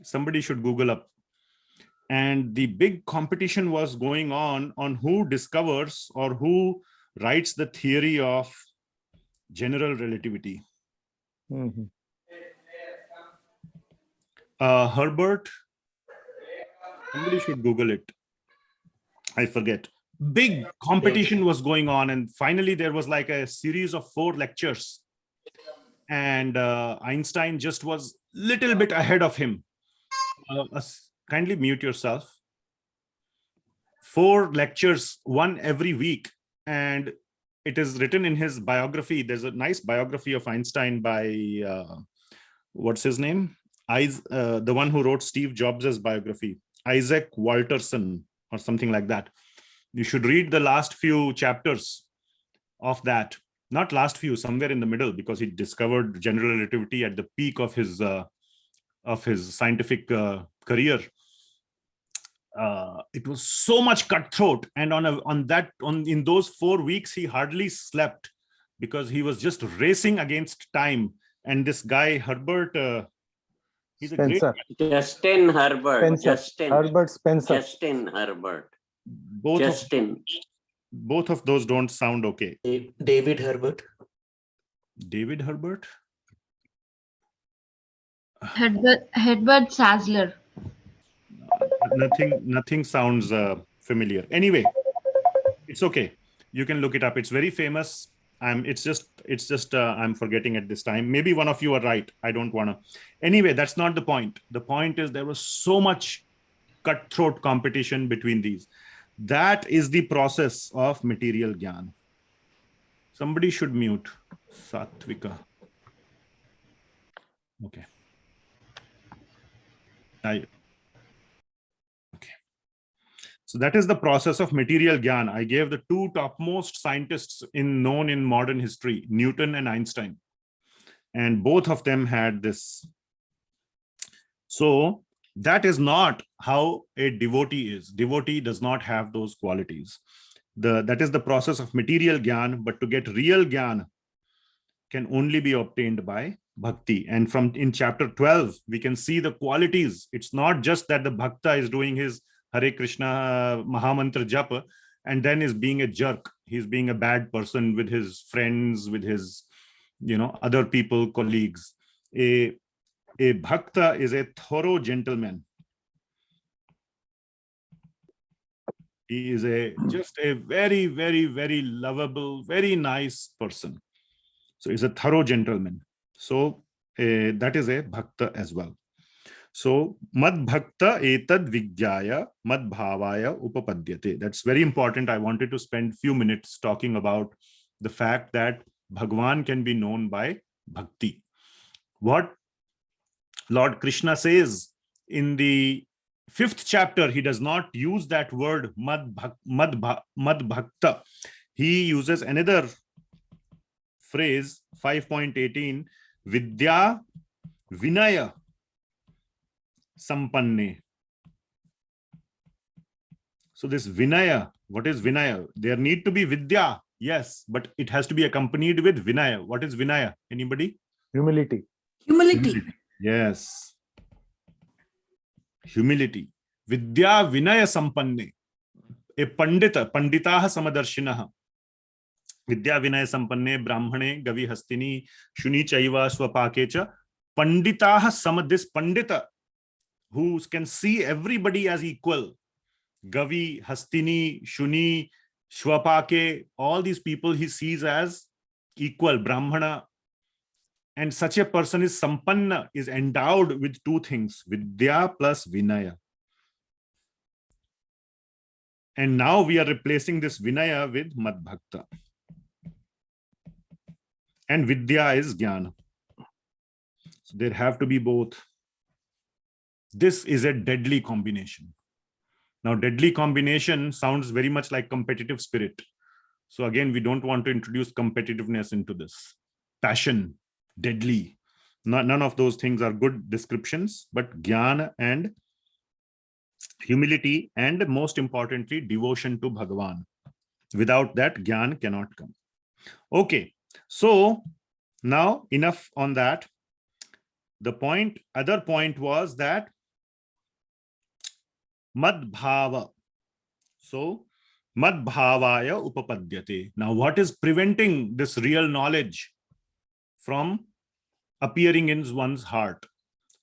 Somebody should Google up. And the big competition was going on who discovers or who writes the theory of general relativity. Herbert, somebody should Google it. I forget. Big competition was going on, and finally there was like a series of 4 lectures and Einstein just was little bit ahead of him. Kindly mute yourself. 4 lectures, one every week, and it is written in his biography. There's a nice biography of Einstein by what's his name? The one who wrote Steve Jobs' biography, Isaac Walterson or something like that. You should read the last few chapters of that. Not last few, somewhere in the middle, because he discovered general relativity at the peak of his scientific career. It was so much cutthroat, and in those 4 weeks he hardly slept because he was just racing against time. And this guy Herbert, he's a great Spencer. Justin Herbert. Spencer. Justin. Herbert Spencer. Justin Herbert. both of those don't sound okay. David Herbert. David Herbert. Edward Sasler. Nothing sounds familiar. Anyway, it's okay. You can look it up. It's very famous. It's just I'm forgetting at this time. Maybe one of you are right. I don't want to. Anyway, that's not the point. The point is there was so much cutthroat competition between these. That is the process of material jnana. Somebody should mute Satvika. Okay. So that is the process of material jnana. I gave the 2 topmost scientists known in modern history, Newton and Einstein. And both of them had this. So that is not how a devotee is. Devotee does not have those qualities. That is the process of material jnana, but to get real jnana can only be obtained by bhakti. And in chapter 12, we can see the qualities. It's not just that the bhakta is doing his Hare Krishna Mahamantra Japa and then is being a jerk. He's being a bad person with his friends, with his, other people, colleagues. A bhakta is a thorough gentleman. He is just a very, very, very lovable, very nice person. So he's a thorough gentleman. So that is a bhakta as well. So mad bhakta etad vidyaya mad bhavaya upapadyate. That's very important. I wanted to spend few minutes talking about the fact that Bhagawan can be known by bhakti. What Lord Krishna says in the 5th chapter, he does not use that word mad bhakta. He uses another phrase, 5.18, Vidya vinaya sampanne. So this vinaya, what is vinaya? There need to be vidya, yes, but it has to be accompanied with vinaya. What is vinaya? Anybody? Humility. Humility. Yes. Humility. Vidya vinaya sampanne. A panditaha samadarshinaha. Vidya vinaya sampanne brahmane gavi hastini shuni chaiva swapakecha. Panditaha this pandita who can see everybody as equal. Gavi, Hastini, Shuni, Shwapake, all these people he sees as equal, Brahmana. And such a person is sampanna, is endowed with 2 things, Vidya plus Vinaya. And now we are replacing this Vinaya with Mad Bhakta. And Vidya is Jnana. So there have to be both. This is a deadly combination. Now, deadly combination sounds very much like competitive spirit. So again, we don't want to introduce competitiveness into this. Passion, deadly. None of those things are good descriptions, but jnana and humility, and most importantly, devotion to Bhagawan. Without that, jnana cannot come. Okay, so now enough on that. The other point was that mad bhava. So mad bhavaya upapadyate. Now what is preventing this real knowledge from appearing in one's heart?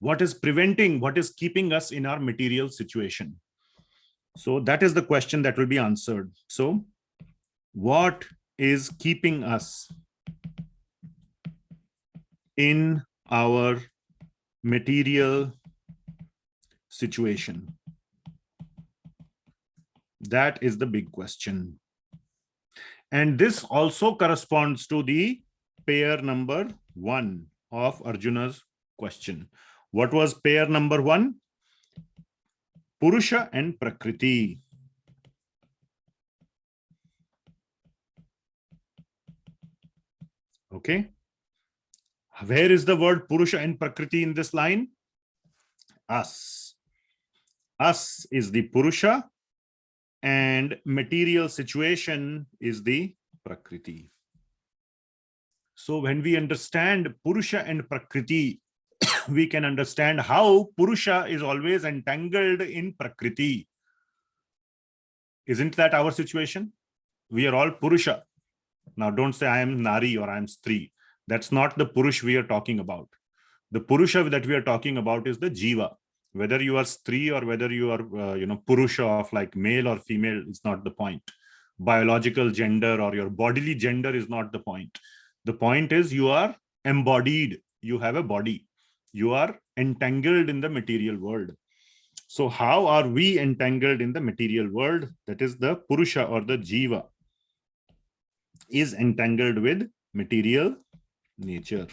What is keeping us in our material situation? So that is the question that will be answered. So what is keeping us in our material situation? That is the big question. And this also corresponds to the pair number 1 of Arjuna's question. What was pair number 1? Purusha and Prakriti. Okay. Where is the word Purusha and Prakriti in this line? Us. Us is the Purusha and material situation is the Prakriti. So when we understand Purusha and Prakriti, we can understand how Purusha is always entangled in Prakriti. Isn't that our situation? We are all Purusha. Now don't say I am Nari or I am Stri. That's not the Purush we are talking about. The Purusha that we are talking about is the Jiva. Whether you are Stri or whether you are, Purusha of like male or female is not the point. Biological gender or your bodily gender is not the point. The point is you are embodied. You have a body. You are entangled in the material world. So how are we entangled in the material world? That is the Purusha or the Jiva is entangled with material nature.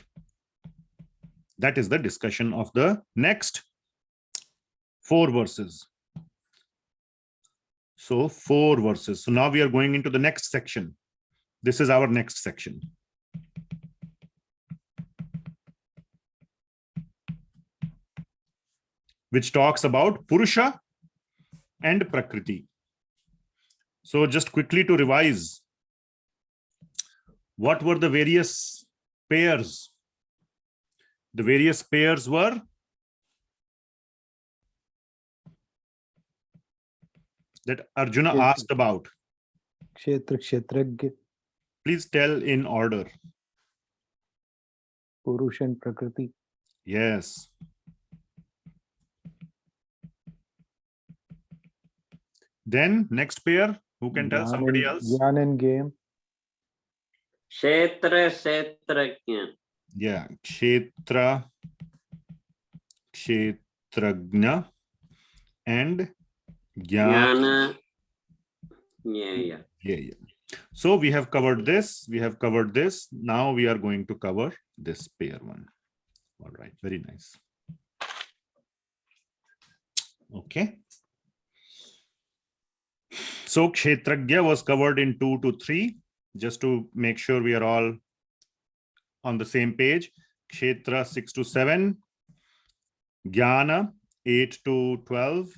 That is the discussion of the next 4 verses. So 4 verses. So now we are going into the next section. This is our next section. Which talks about Purusha and Prakriti. So just quickly to revise, what were the various pairs? The various pairs were that Arjuna asked about. Kshetra, Kshetragya, Please tell in order. Purusha and Prakriti. Yes. Then next pair, who can tell somebody else? Jnana and jyeyam. Kshetra, Kshetrajna. Yeah, Kshetra, Kshetrajna and Jnana. Jnana, jnana. Yeah. So we have covered this. We have covered this. Now we are going to cover this pair one. All right, very nice. Okay. So Kshetragya was covered in 2 to 3, just to make sure we are all on the same page. Kshetra 6 to 7, Jnana 8 to 12,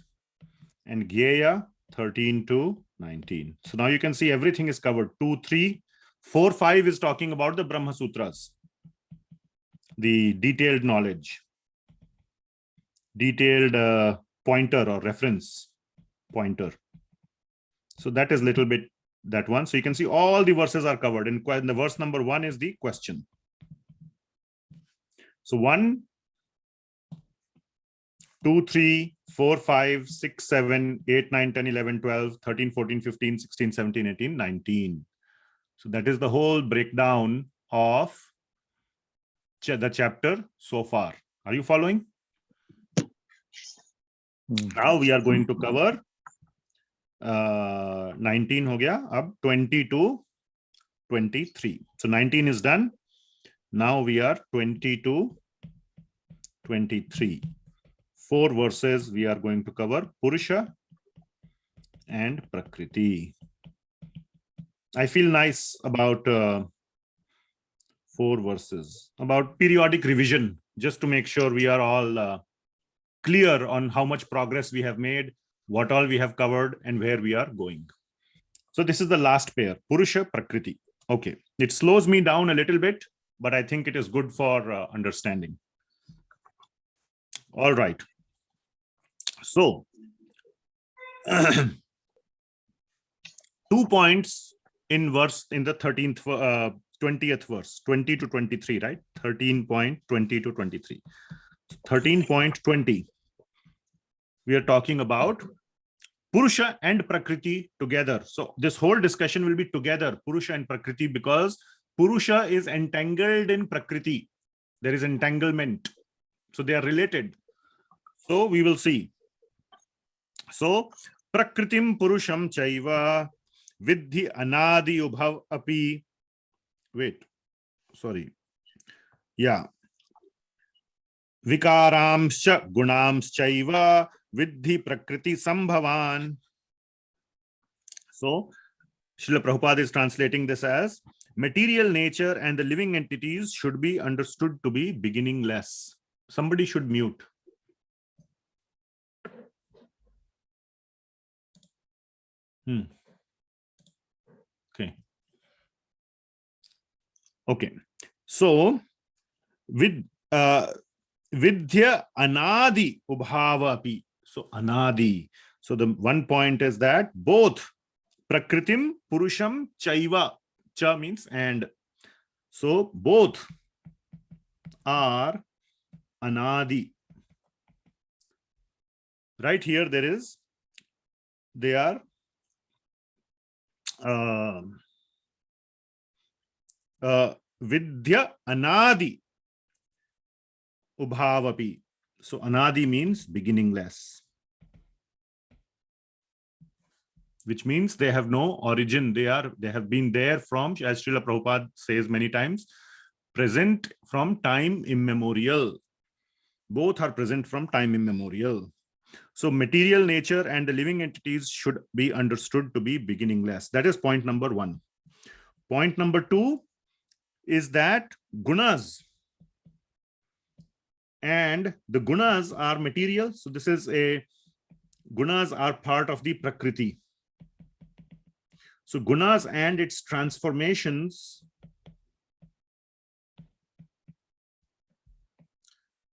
and Jyeya 13 to 19. So now you can see everything is covered. 2, 3, 4, 5 is talking about the Brahma Sutras, the detailed knowledge, detailed pointer or reference pointer. So that is little bit that one. So you can see all the verses are covered. And the verse number 1 is the question. So 1, 2, 3, 4, 5, 6, 7, 8, 9, 10, 11, 12, 13, 14, 15, 16, 17, 18, 19. So that is the whole breakdown of the chapter so far. Are you following? Now we are going to cover 19 ho gaya, ab 20 to 23. So 19 is done. Now we are 20 to 23. 4 verses we are going to cover Purusha and Prakriti. I feel nice about 4 verses, about periodic revision, just to make sure we are all clear on how much progress we have made, what all we have covered, and where we are going. So this is the last pair, Purusha Prakriti. Okay, it slows me down a little bit, but I think it is good for understanding. All right. So 2 points in the 20th verse, 20 to 23, right? 13.20 to 23. 13.20. We are talking about Purusha and Prakriti together. So this whole discussion will be together, Purusha and Prakriti, because Purusha is entangled in Prakriti. There is entanglement. So they are related. So we will see. So prakritim purusham chaiva vidhi anadi ubhav api. Wait, sorry. Yeah. Vikaramscha gunamschaiva vidhi prakriti sambhavan. So Srila Prabhupada is translating this as material nature and the living entities should be understood to be beginningless. Somebody should mute. Okay. Okay. So with Vidya anadi ubhavapi. So anadi. So the one point is that both prakritim purusham chaiva. Cha means and. So both are anadi. Right here there is, they are Vidya anadi ubhavapi. So anadi means beginningless, which means they have no origin. They have been there from, as Srila Prabhupada says many times, present from time immemorial. Both are present from time immemorial. So material nature and the living entities should be understood to be beginningless. That is point number one. Point number two is that gunas and the gunas are material. So this is gunas are part of the Prakriti. So gunas and its transformations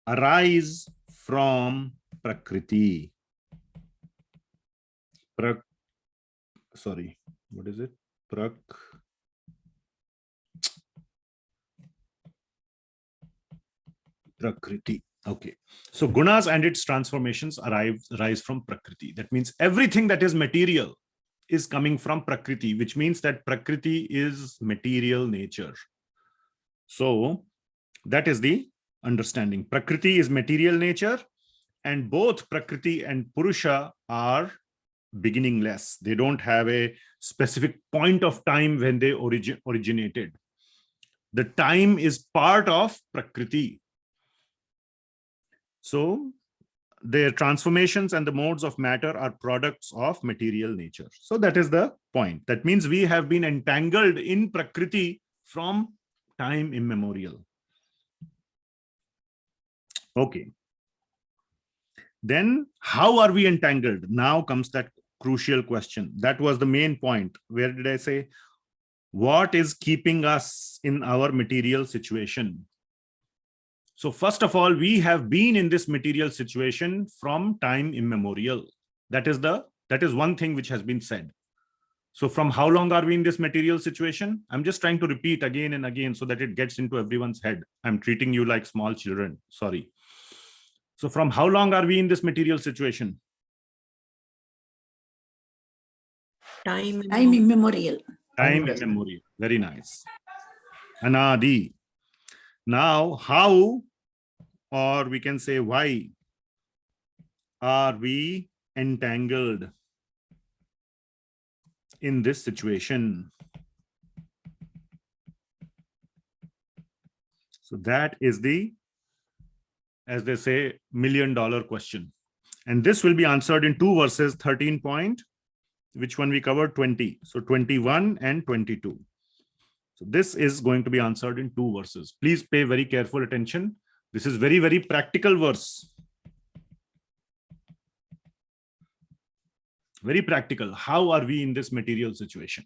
arise from Prakriti. Sorry, what is it? Prakriti. Okay. So gunas and its transformations arise from Prakriti. That means everything that is material is coming from Prakriti, which means that Prakriti is material nature. So that is the understanding. Prakriti is material nature, and both Prakriti and Purusha are beginningless. They don't have a specific point of time when they originated. The time is part of Prakriti. So their transformations and the modes of matter are products of material nature. So that is the point. That means we have been entangled in Prakriti from time immemorial. Okay. Then how are we entangled? Now comes that crucial question. That was the main point. Where did I say? What is keeping us in our material situation? So first of all, we have been in this material situation from time immemorial. That is one thing which has been said. So from how long are we in this material situation? I'm just trying to repeat again and again so that it gets into everyone's head. I'm treating you like small children. Sorry. So from how long are we in this material situation? Time immemorial. Time immemorial. Very nice. Anadi. Now, how, or we can say why, are we entangled in this situation? So that is the, as they say, $1 million question. And this will be answered in two verses, 13 point, which one we covered? 20. So 21 and 22. So this is going to be answered in two verses. Please pay very careful attention. This is very, very practical verse. Very practical. How are we in this material situation?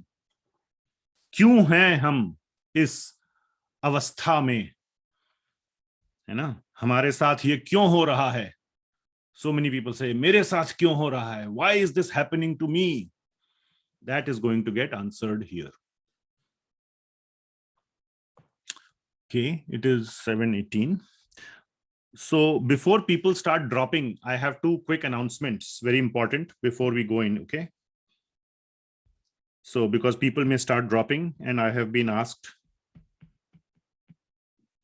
क्यों हैं हम इस अवस्था में? है ना? हमारे साथ ये क्यों हो रहा है? So many people say, मेरे साथ क्यों हो रहा है? Why is this happening to me? That is going to get answered here. Okay, it is 7:18. So before people start dropping, I have two quick announcements, very important before we go in, okay? So because people may start dropping, and I have been asked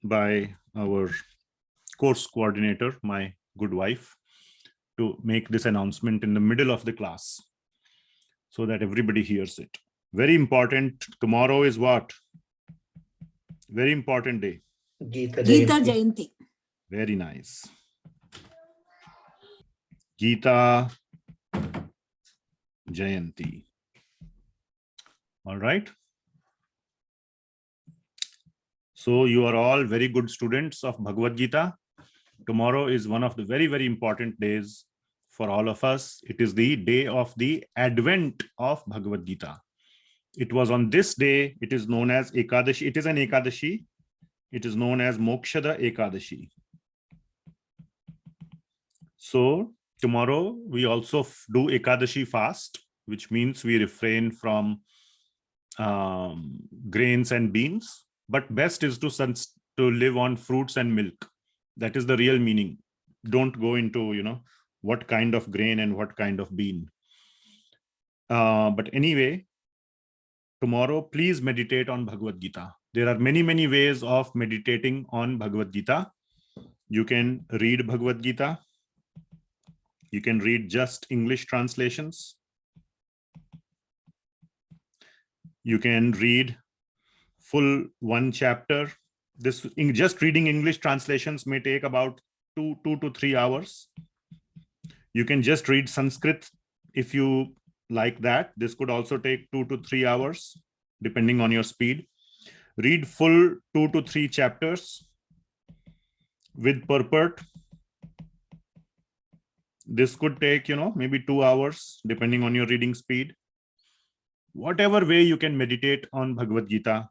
by our course coordinator, my good wife, to make this announcement in the middle of the class so that everybody hears it. Very important. Tomorrow is what? Very important day. Gita Jayanti. Very nice. Gita Jayanti. All right. So you are all very good students of Bhagavad Gita. Tomorrow is one of the very, very important days for all of us. It is the day of the advent of Bhagavad Gita. It was on this day, it is known as Ekadashi. It is an Ekadashi. It is known as Mokshada Ekadashi. So tomorrow we also do Ekadashi fast, which means we refrain from grains and beans, but best is to live on fruits and milk. That is the real meaning. Don't go into, what kind of grain and what kind of bean. But anyway, tomorrow, please meditate on Bhagavad Gita. There are many, many ways of meditating on Bhagavad Gita. You can read Bhagavad Gita. You can read just English translations. You can read full one chapter. Just reading English translations may take about 2 to 3 hours. You can just read Sanskrit if you like that. This could also take 2 to 3 hours, depending on your speed. Read full 2 to 3 chapters with purport. This could take, maybe 2 hours, depending on your reading speed. Whatever way you can meditate on Bhagavad Gita.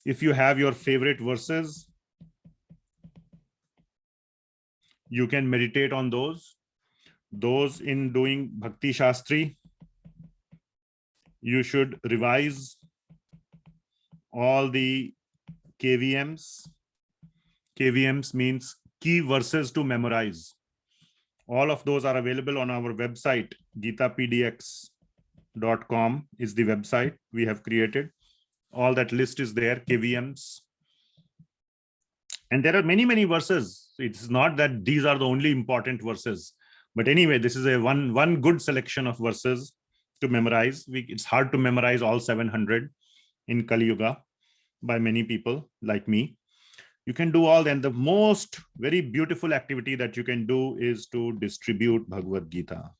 If you have your favorite verses, you can meditate on those. Those in doing Bhakti Shastri, you should revise all the KVMs. KVMs means key verses to memorize. All of those are available on our website. gitapdx.com is the website we have created. All that list is there, KVMs. And there are many, many verses. It's not that these are the only important verses. But anyway, this is a one good selection of verses to memorize. It's hard to memorize all 700 in Kali Yuga by many people like me. You can do all. Then the most very beautiful activity that you can do is to distribute Bhagavad Gita.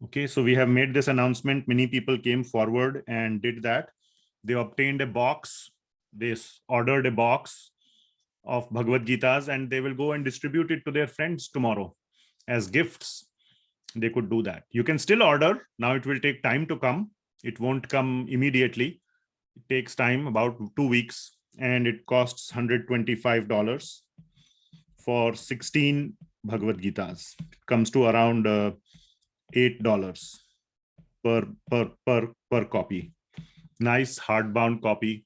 Okay, so we have made this announcement. Many people came forward and did that. They obtained a box. They ordered a box of Bhagavad Gitas and they will go and distribute it to their friends tomorrow as gifts. They could do that. You can still order. Now it will take time to come. It won't come immediately. It takes time, about 2 weeks, and it costs $125 for 16 Bhagavad Gitas. It comes to around $8 per copy. Nice hardbound copy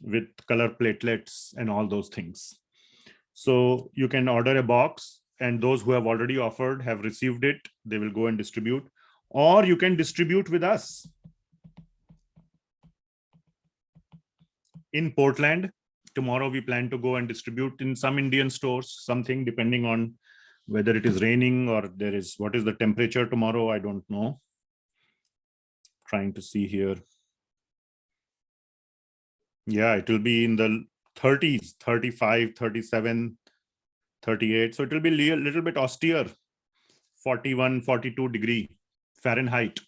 with color platelets and all those things. So you can order a box, and those who have already offered have received it. They will go and distribute, or you can distribute with us. In Portland, tomorrow we plan to go and distribute in some Indian stores, something depending on whether it is raining or what is the temperature tomorrow, I don't know. Trying to see here. Yeah, it will be in the 30s, 35, 37, 38. So it will be a little bit austere, 41, 42 degree Fahrenheit,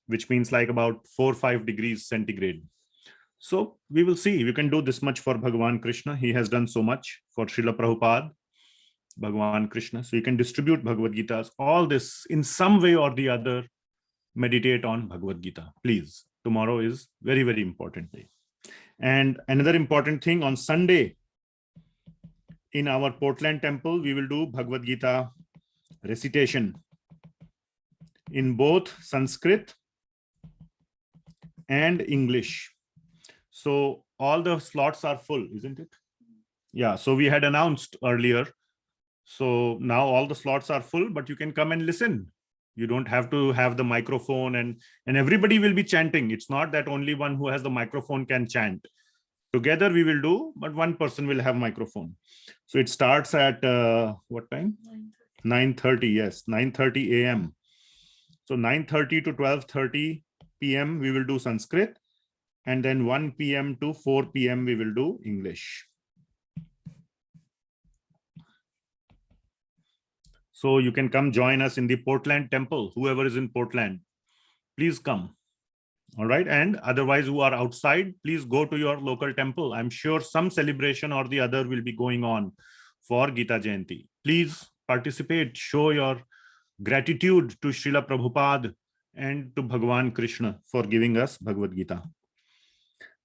which means like about 4 or 5 degrees centigrade. So we will see. We can do this much for Bhagavan Krishna. He has done so much for Srila Prabhupada, Bhagavan Krishna. So you can distribute Bhagavad Gitas. All this in some way or the other, meditate on Bhagavad Gita. Please. Tomorrow is very, very important day. And another important thing, on Sunday, in our Portland temple, we will do Bhagavad Gita recitation in both Sanskrit and English. So all the slots are full, isn't it? Yeah, so we had announced earlier. So now all the slots are full, but you can come and listen. You don't have to have the microphone, and everybody will be chanting. It's not that only one who has the microphone can chant. Together we will do, but one person will have microphone. So it starts at what time? 9:30. Yes, 9:30 a.m. So 9:30 to 12:30 p.m. we will do Sanskrit, and then 1 p.m. to 4 p.m. we will do English. So you can come join us in the Portland temple. Whoever is in Portland, please come. All right. And otherwise who are outside, please go to your local temple. I'm sure some celebration or the other will be going on for Gita Jayanti. Please participate, show your gratitude to Srila Prabhupada and to Bhagawan Krishna for giving us Bhagavad Gita.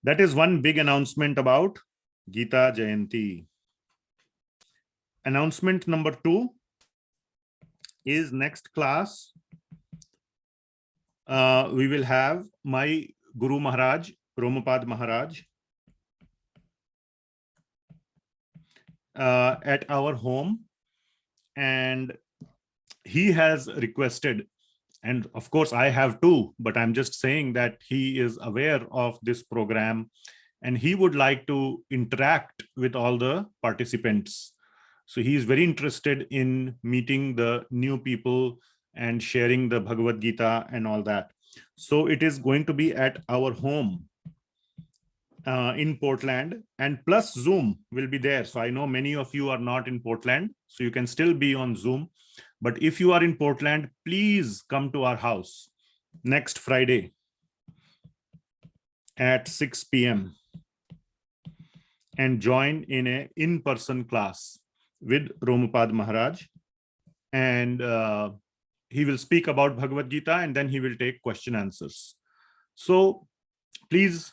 That is one big announcement about Gita Jayanti. Announcement number 2 is next class. We will have my Guru Maharaj, Romapad Maharaj, at our home, and he has requested, and of course I have too, but I'm just saying that he is aware of this program and he would like to interact with all the participants. So he is very interested in meeting the new people and sharing the Bhagavad Gita and all that. So it is going to be at our home in Portland, and plus Zoom will be there. So I know many of you are not in Portland, so you can still be on Zoom. But if you are in Portland, please come to our house next Friday at 6 p.m. and join in a in-person class with Romapad Maharaj. And he will speak about Bhagavad Gita, and then he will take question answers. So please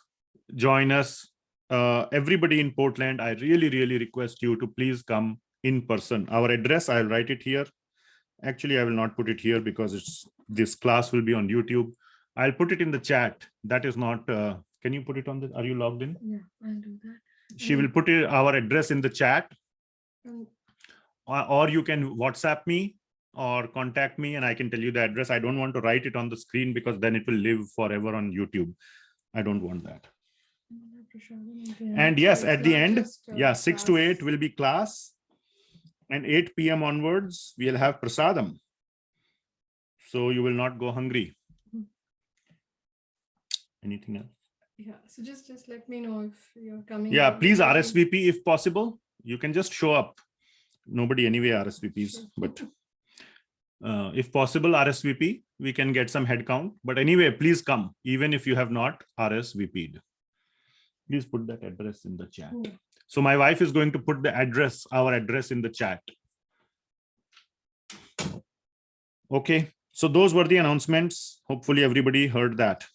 join us. Everybody in Portland, I really, really request you to please come in person. Our address, I'll write it here. Actually, I will not put it here because this class will be on YouTube. I'll put it in the chat. That is not, can you put it on the, are you logged in? Yeah, I'll do that. She will put our address in the chat. Or you can WhatsApp me or contact me and I can tell you the address. I don't want to write it on the screen because then it will live forever on YouTube. I don't want that. And yes, at the end, 6 to 8 will be class, and 8 p.m. onwards, we'll have prasadam. So you will not go hungry. Anything else? Yeah, so just let me know if you're coming. Yeah, please RSVP if possible. You can just show up. Nobody anyway RSVPs, but if possible RSVP, we can get some head count. But anyway, please come, even if you have not RSVP'd. Please put that address in the chat. So my wife is going to put the address, our address in the chat. Okay, so those were the announcements. Hopefully everybody heard that.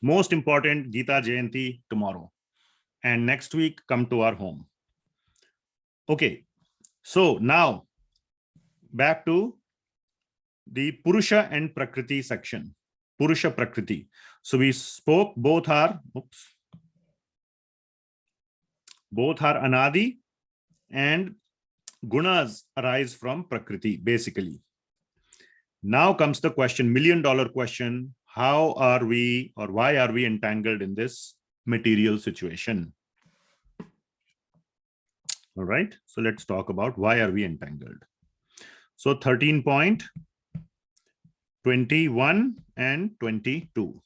Most important, Gita Jayanti tomorrow. And next week, come to our home. Okay, so now back to the Purusha and Prakriti section. Purusa Prakriti. So we spoke, both are Anadi, and gunas arise from Prakriti, basically. Now comes the question, million-dollar question. How are we, or why are we entangled in this material situation? All right, so let's talk about why are we entangled. So 13.21 and 22.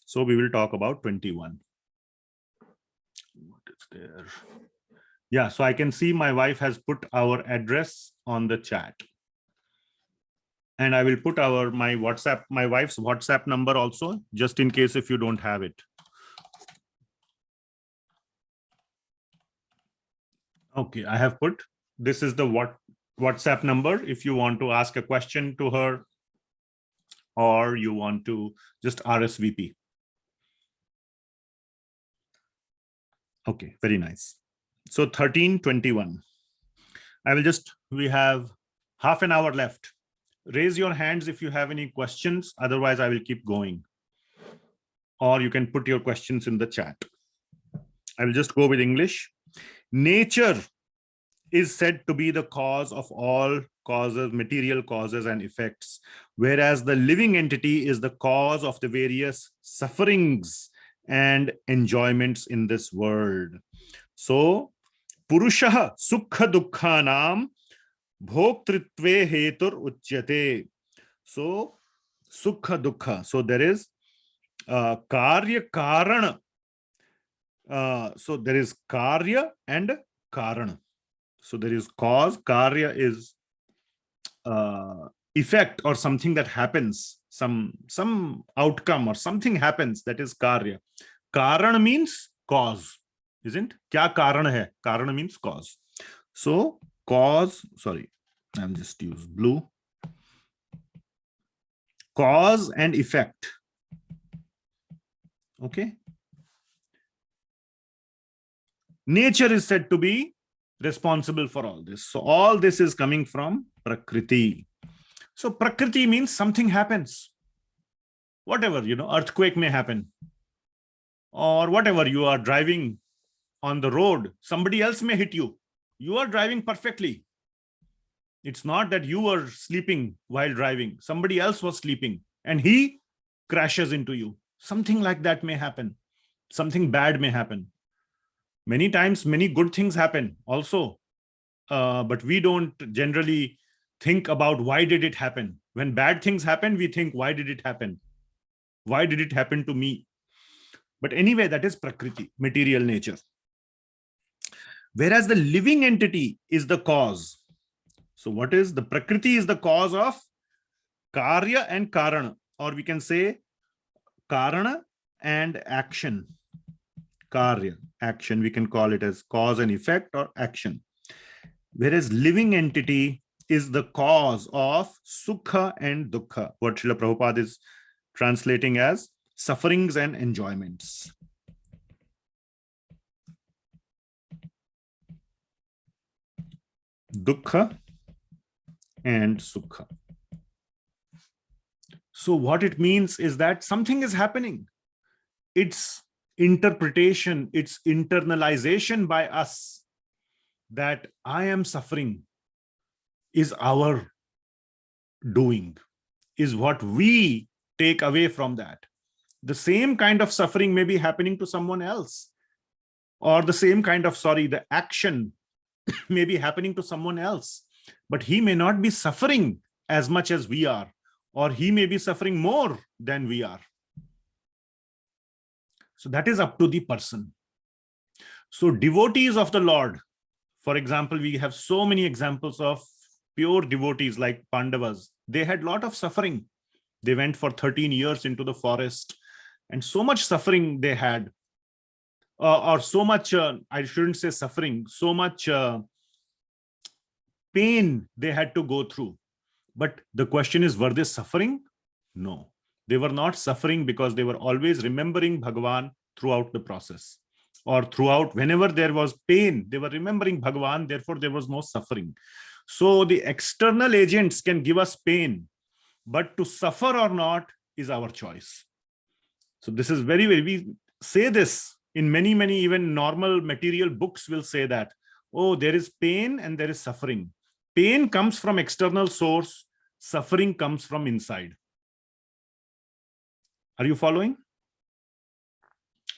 So we will talk about 21. What is there? Yeah, so I can see my wife has put our address on the chat. And I will put my wife's WhatsApp number also, just in case if you don't have it. Okay, I have put, this is the WhatsApp number if you want to ask a question to her or you want to just RSVP. Okay, very nice. So 13:21. We have half an hour left. Raise your hands if you have any questions. Otherwise, I will keep going. Or you can put your questions in the chat. I will just go with English. Nature is said to be the cause of all causes, material causes and effects, whereas the living entity is the cause of the various sufferings and enjoyments in this world. So, Purusha Sukha Dukkhanam Bhoktritve Hetur Uchyate. So, Sukha Dukkha. So, there is Karya Karana. So, there is Karya and Karana. So, there is cause. Karya is effect or something that happens, some outcome or something happens, that is Karya. Karan means cause, isn't? Kya karan hai? Karan means cause. So, cause, sorry, I'm just use blue. Cause and effect. Okay. Nature is said to be responsible for all this. So all this is coming from Prakriti. So Prakriti means something happens. Whatever, earthquake may happen. Or whatever, you are driving on the road, somebody else may hit you. You are driving perfectly. It's not that you were sleeping while driving. Somebody else was sleeping and he crashes into you. Something like that may happen. Something bad may happen. Many times, many good things happen also. But we don't generally think about why did it happen. When bad things happen, we think, why did it happen? Why did it happen to me? But anyway, that is Prakriti, material nature. Whereas the living entity is the cause. So what is the Prakriti is the cause of Karya and Karana, or we can say Karana and action. Karya, action, we can call it as cause and effect or action. Whereas living entity is the cause of Sukha and Dukkha, what Srila Prabhupada is translating as sufferings and enjoyments. Dukkha and Sukha. So what it means is that something is happening. It's interpretation, it's internalization by us that I am suffering is our doing, is what we take away from that. The same kind of suffering may be happening to someone else, or the same kind of, the action may be happening to someone else, but he may not be suffering as much as we are, or he may be suffering more than we are. So that is up to the person. So devotees of the Lord, for example, we have so many examples of pure devotees like Pandavas. They had a lot of suffering. They went for 13 years into the forest, and so much suffering they had, or so much, I shouldn't say suffering, so much pain they had to go through. But the question is, were they suffering? No, they were not suffering, because they were always remembering Bhagawan throughout the process, or throughout, whenever there was pain, they were remembering Bhagawan, therefore there was no suffering. So the external agents can give us pain, but to suffer or not is our choice. So this is very, very, we say this in many, many, even normal material books will say that, oh, there is pain and there is suffering. Pain comes from external source, suffering comes from inside. Are you following?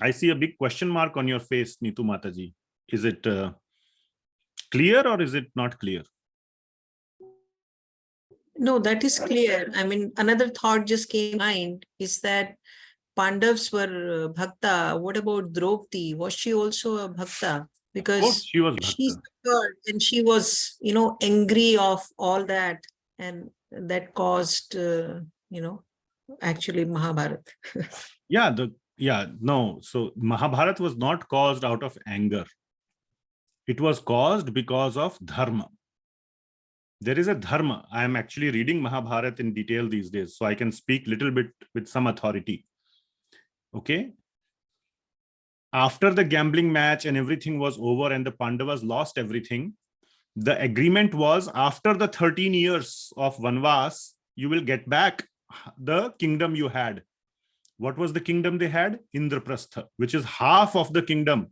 I see a big question mark on your face, Neetu Mataji. Is it clear or is it not clear? No, that is clear. I mean, another thought just came to mind is that Pandavas were bhakta. What about Draupadi? Was she also a bhakta? Because she was she bhakta. suffered and she was, angry of all that, and that caused, actually Mahabharata. No. So Mahabharata was not caused out of anger. It was caused because of dharma. There is a dharma. I am actually reading Mahabharata in detail these days, so I can speak little bit with some authority. Okay. After the gambling match and everything was over and the Pandavas lost everything, the agreement was, after the 13 years of Vanvas, you will get back the kingdom you had. What was the kingdom they had? Indraprastha, which is half of the kingdom,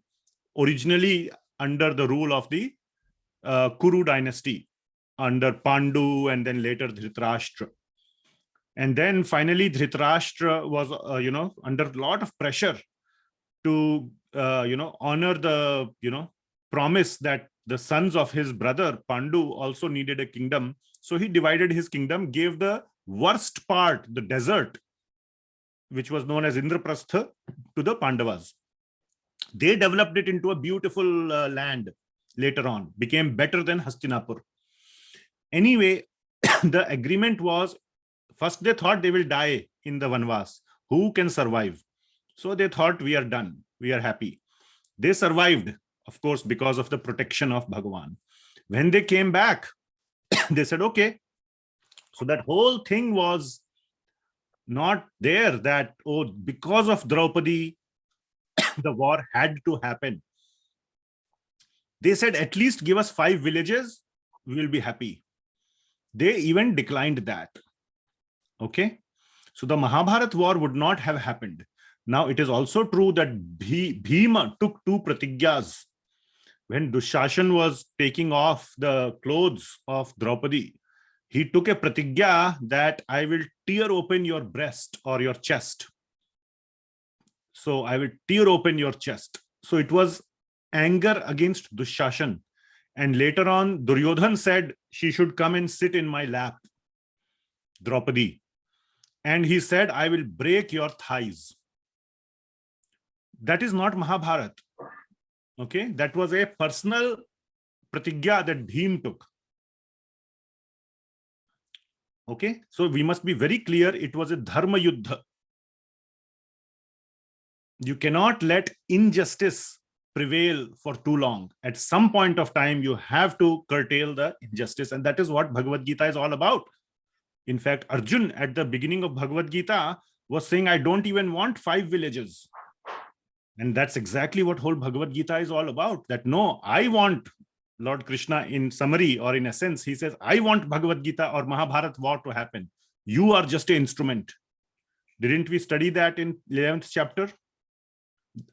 originally under the rule of the Kuru dynasty, under Pandu and then later Dhritarashtra. And then finally Dhritarashtra was, under a lot of pressure to honor the promise that the sons of his brother Pandu also needed a kingdom. So he divided his kingdom, gave the worst part, the desert, which was known as Indraprastha, to the Pandavas. They developed it into a beautiful land later on, became better than Hastinapur. Anyway, the agreement was, first they thought they will die in the Vanvas. Who can survive? So they thought, we are done. We are happy. They survived, of course, because of the protection of Bhagawan. When they came back, they said, okay. So that whole thing was not there, that, oh, because of Draupadi, the war had to happen. They said, at least give us 5 villages, we will be happy. They even declined that. Okay. So the Mahabharata war would not have happened. Now, it is also true that Bhima took 2 pratigyas. When Dushashan was taking off the clothes of Draupadi, he took a pratigya that I will tear open your breast or your chest. So I will tear open your chest. So it was anger against Dushashan. And later on, Duryodhan said she should come and sit in my lap, Draupadi. And he said, I will break your thighs. That is not Mahabharata. Okay, that was a personal pratigya that Bhim took. Okay, so we must be very clear, it was a dharma yuddha. You cannot let injustice prevail for too long. At some point of time, you have to curtail the injustice, and that is what Bhagavad Gita is all about. In fact, Arjuna at the beginning of Bhagavad Gita was saying, I don't even want 5 villages. And that's exactly what whole Bhagavad Gita is all about. That no, I want, Lord Krishna in summary or in essence, he says, I want Bhagavad Gita or Mahabharata war to happen. You are just an instrument. Didn't we study that in 11th chapter?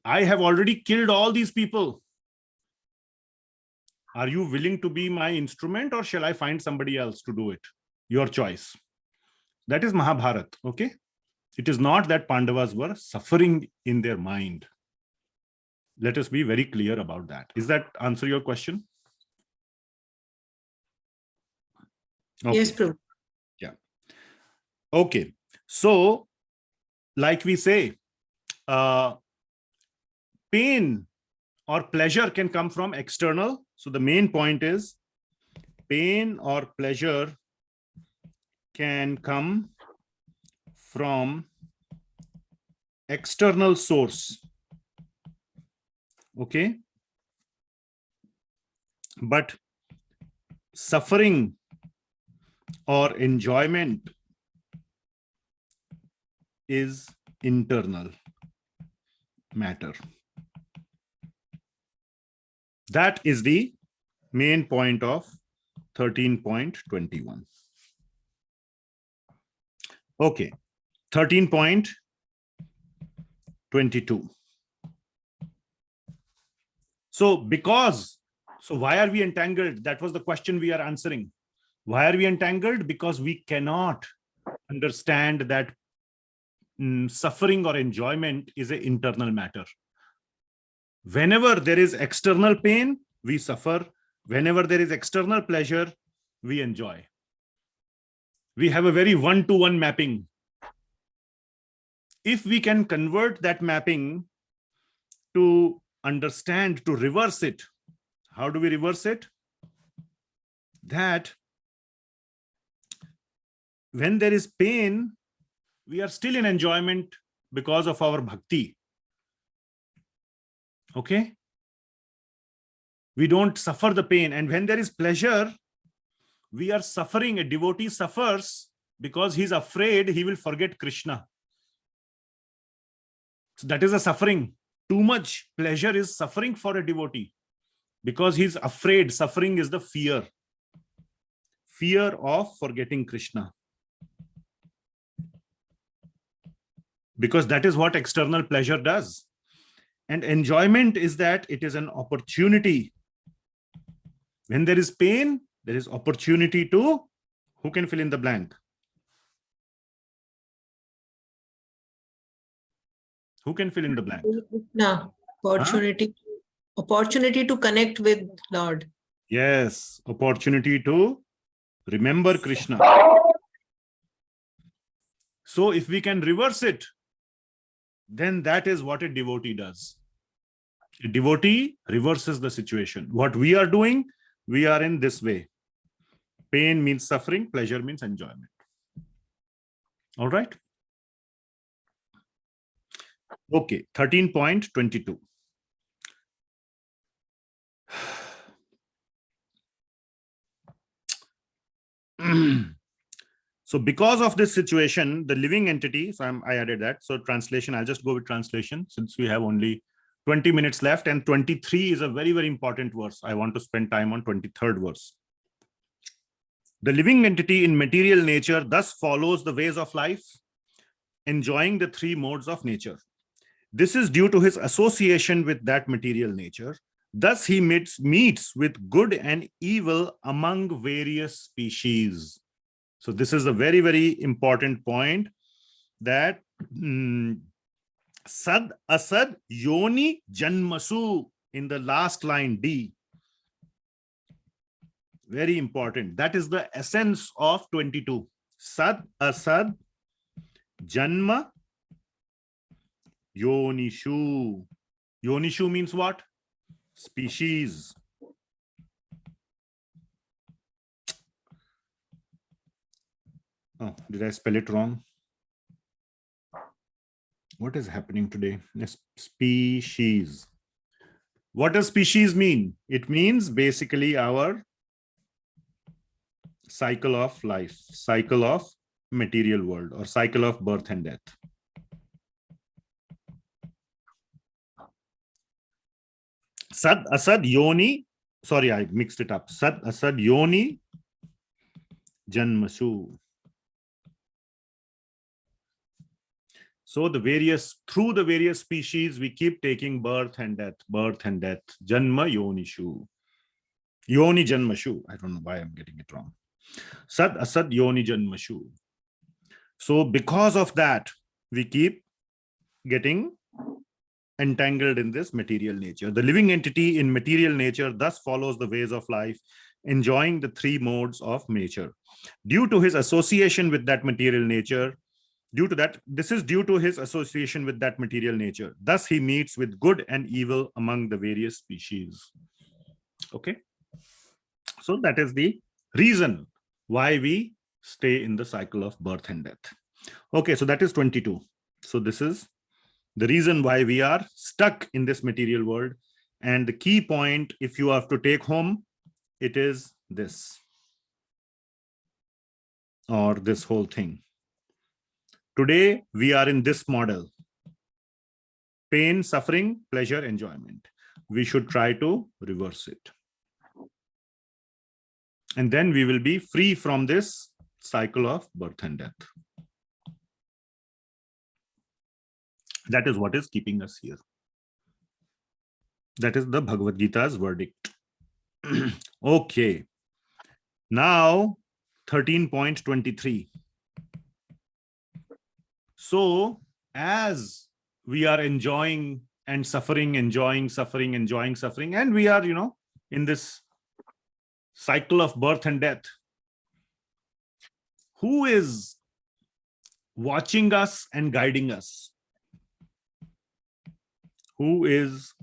I have already killed all these people. Are you willing to be my instrument, or shall I find somebody else to do it? Your choice. That is Mahabharata. Okay. It is not that Pandavas were suffering in their mind. Let us be very clear about that. Is that answer your question? Okay. Yes, Prabhu. Yeah. Okay. So, like we say, pain or pleasure can come from external. So the main point is pain or pleasure can come from external source. Okay. But suffering or enjoyment is internal matter. That is the main point of 13.21. Okay, 13.22. So why are we entangled? That was the question we are answering. Why are we entangled? Because we cannot understand that suffering or enjoyment is an internal matter. Whenever there is external pain, we suffer. Whenever there is external pleasure, we enjoy. We have a very one-to-one mapping. If we can convert that mapping to understand, to reverse it, how do we reverse it? That when there is pain, we are still in enjoyment because of our bhakti. Okay? We don't suffer the pain. And when there is pleasure, we are suffering. A devotee suffers because he's afraid he will forget Krishna. So that is a suffering. Too much pleasure is suffering for a devotee because he's afraid. Suffering is the fear. Fear of forgetting Krishna. Because that is what external pleasure does. And enjoyment is that it is an opportunity. When there is pain, there is opportunity to, who can fill in the blank? Who can fill in the blank? No, opportunity to connect with Lord. Yes, opportunity to remember Krishna. So if we can reverse it, then that is what a devotee does. A devotee reverses the situation. What we are doing, we are in this way. Pain means suffering, pleasure means enjoyment. All right. Okay, 13.22. So because of this situation, the living entity, so I added that. So translation, I'll just go with translation since we have only 20 minutes left, and 23 is a very, very important verse. I want to spend time on 23rd verse. The living entity in material nature thus follows the ways of life, enjoying the three modes of nature. This is due to his association with that material nature. Thus he meets with good and evil among various species. So this is a very, very important point, that sad asad yoni janmasu in the last line D. Very important. That is the essence of 22. Sad asad janma yonishu. Yonishu means what? Species. Oh, did I spell it wrong? What is happening today? Species. What does species mean? It means basically our cycle of life, cycle of material world, or cycle of birth and death. Sad asad yoni, sorry, I mixed it up. Sad asad yoni janmasu. So through the various species, we keep taking birth and death, janma yonishu. Yoni janmashu. I don't know why I'm getting it wrong. Sad asad yoni janmashu. So because of that, we keep getting entangled in this material nature. The living entity in material nature thus follows the ways of life, enjoying the three modes of nature. Due to his association with that material nature, this is due to his association with that material nature. Thus he meets with good and evil among the various species. Okay. So that is the reason why we stay in the cycle of birth and death. Okay, so that is 22. So this is the reason why we are stuck in this material world. And the key point, if you have to take home, it is this, or this whole thing. Today, we are in this model: pain, suffering, pleasure, enjoyment. We should try to reverse it. And then we will be free from this cycle of birth and death. That is what is keeping us here. That is the Bhagavad Gita's verdict. Okay. Now, 13.23. So, as we are enjoying and suffering, enjoying suffering, enjoying suffering, and we are, in this cycle of birth and death, who is watching us and guiding us? Who is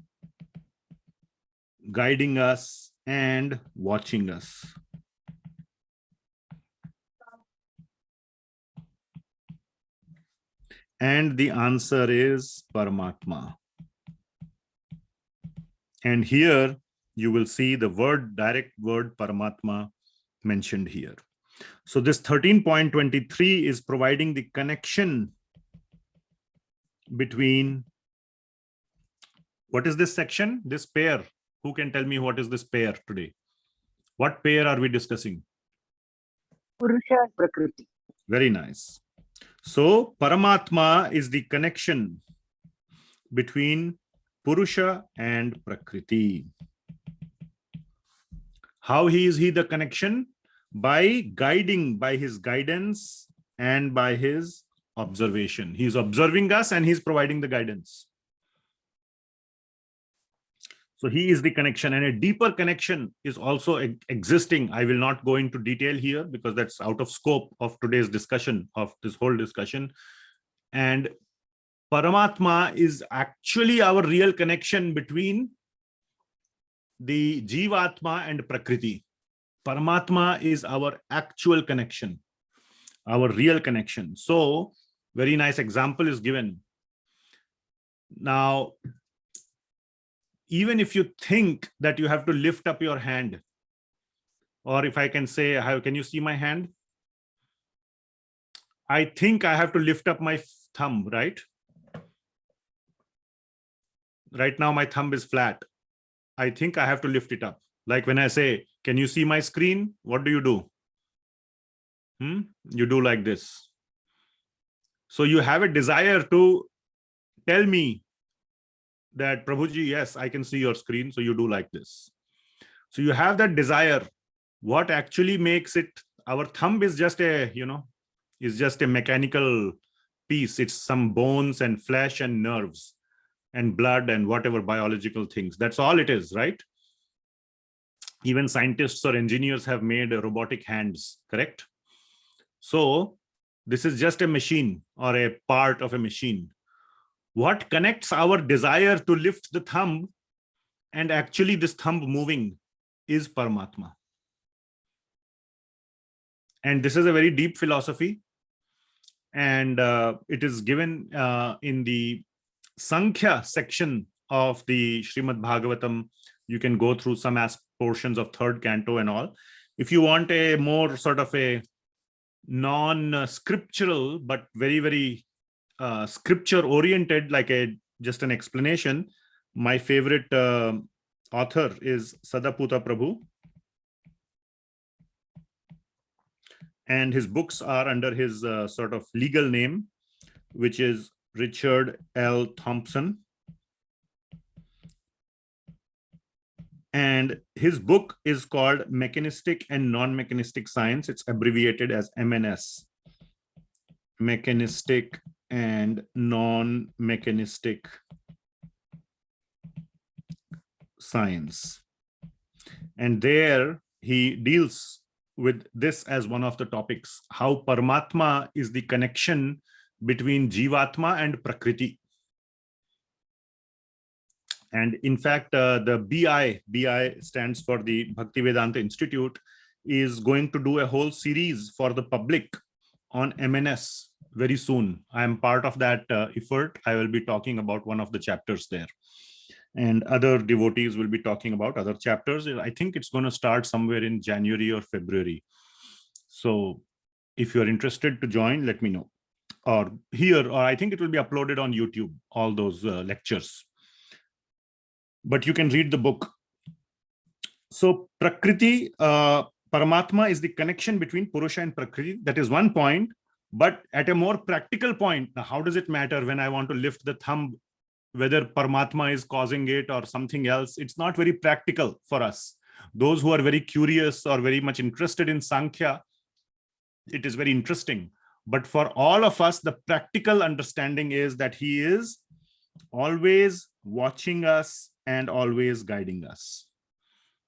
guiding us and watching us? And the answer is Paramatma. And here you will see the direct word Paramatma mentioned here. So this 13.23 is providing the connection between, what is this section? This pair. Who can tell me what is this pair today? What pair are we discussing? Purusa Prakriti. Very nice. So Paramatma is the connection between Purusha and Prakriti. How is he the connection? By his guidance and by his observation. He's observing us and he's providing the guidance. So he is the connection, and a deeper connection is also existing. I will not go into detail here because that's out of scope of today's discussion, of this whole discussion. And Paramatma is actually our real connection between the jivatma and Prakriti. Paramatma is our actual connection, our real connection. So, very nice example is given. Now, even if you think that you have to lift up your hand, or if I can say, can you see my hand? I think I have to lift up my thumb, right? Right now, my thumb is flat. I think I have to lift it up. Like when I say, can you see my screen? What do? You do like this. So you have a desire to tell me that, Prabhuji, yes, I can see your screen. So you do like this. So you have that desire. What actually makes it, our thumb is just a, is just a mechanical piece. It's some bones and flesh and nerves and blood and whatever biological things. That's all it is, right? Even scientists or engineers have made robotic hands, correct? So this is just a machine or a part of a machine. What connects our desire to lift the thumb and actually this thumb moving is Paramatma. And this is a very deep philosophy. And it is given in the Sankhya section of the Srimad Bhagavatam. You can go through some portions of third canto and all. If you want a more sort of a non-scriptural, but very, very scripture-oriented, like just an explanation, my favorite author is Sadaputa Prabhu. And his books are under his sort of legal name, which is Richard L. Thompson. And his book is called Mechanistic and Non Mechanistic Science. It's abbreviated as MNS. Mechanistic and Non Mechanistic Science. And there he deals with this as one of the topics, how Paramatma is the connection between jivatma and Prakriti. And in fact, the BI stands for the Bhaktivedanta Institute, is going to do a whole series for the public on MNS very soon. I am part of that effort. I will be talking about one of the chapters there. And other devotees will be talking about other chapters. I think it's going to start somewhere in January or February. So if you're interested to join, let me know. Or here, or I think it will be uploaded on YouTube, all those lectures. But you can read the book. So Prakriti, Paramatma is the connection between Purusha and Prakriti. That is one point. But at a more practical point, now how does it matter when I want to lift the thumb, whether Paramatma is causing it or something else? It's not very practical for us. Those who are very curious or very much interested in Sankhya, it is very interesting. But for all of us, the practical understanding is that he is always watching us and always guiding us.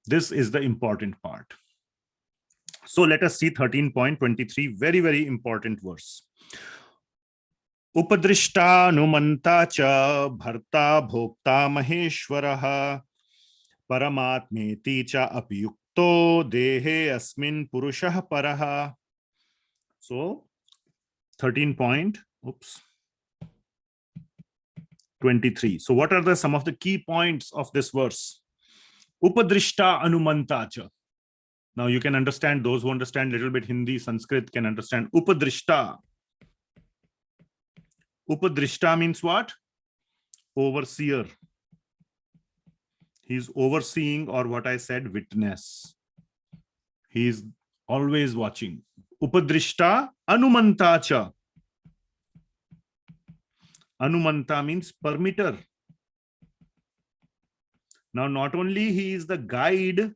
This is the important part. So let us see 13.23, very, very important verse. Upadrishta numanta cha bharta bhokta maheshwaraha paramatmeti cha apyukto dehe asmin purushah paraha. So 13.23. So what are some of the key points of this verse? Upadrishta anumanta cha. Now you can understand, those who understand a little bit Hindi, Sanskrit can understand Upadrishta. Upadrishta means what? Overseer. He's overseeing, or what I said, witness. He's always watching. Upadrishta anumanta cha. Anumanta means permitter. Now, not only he is the guide.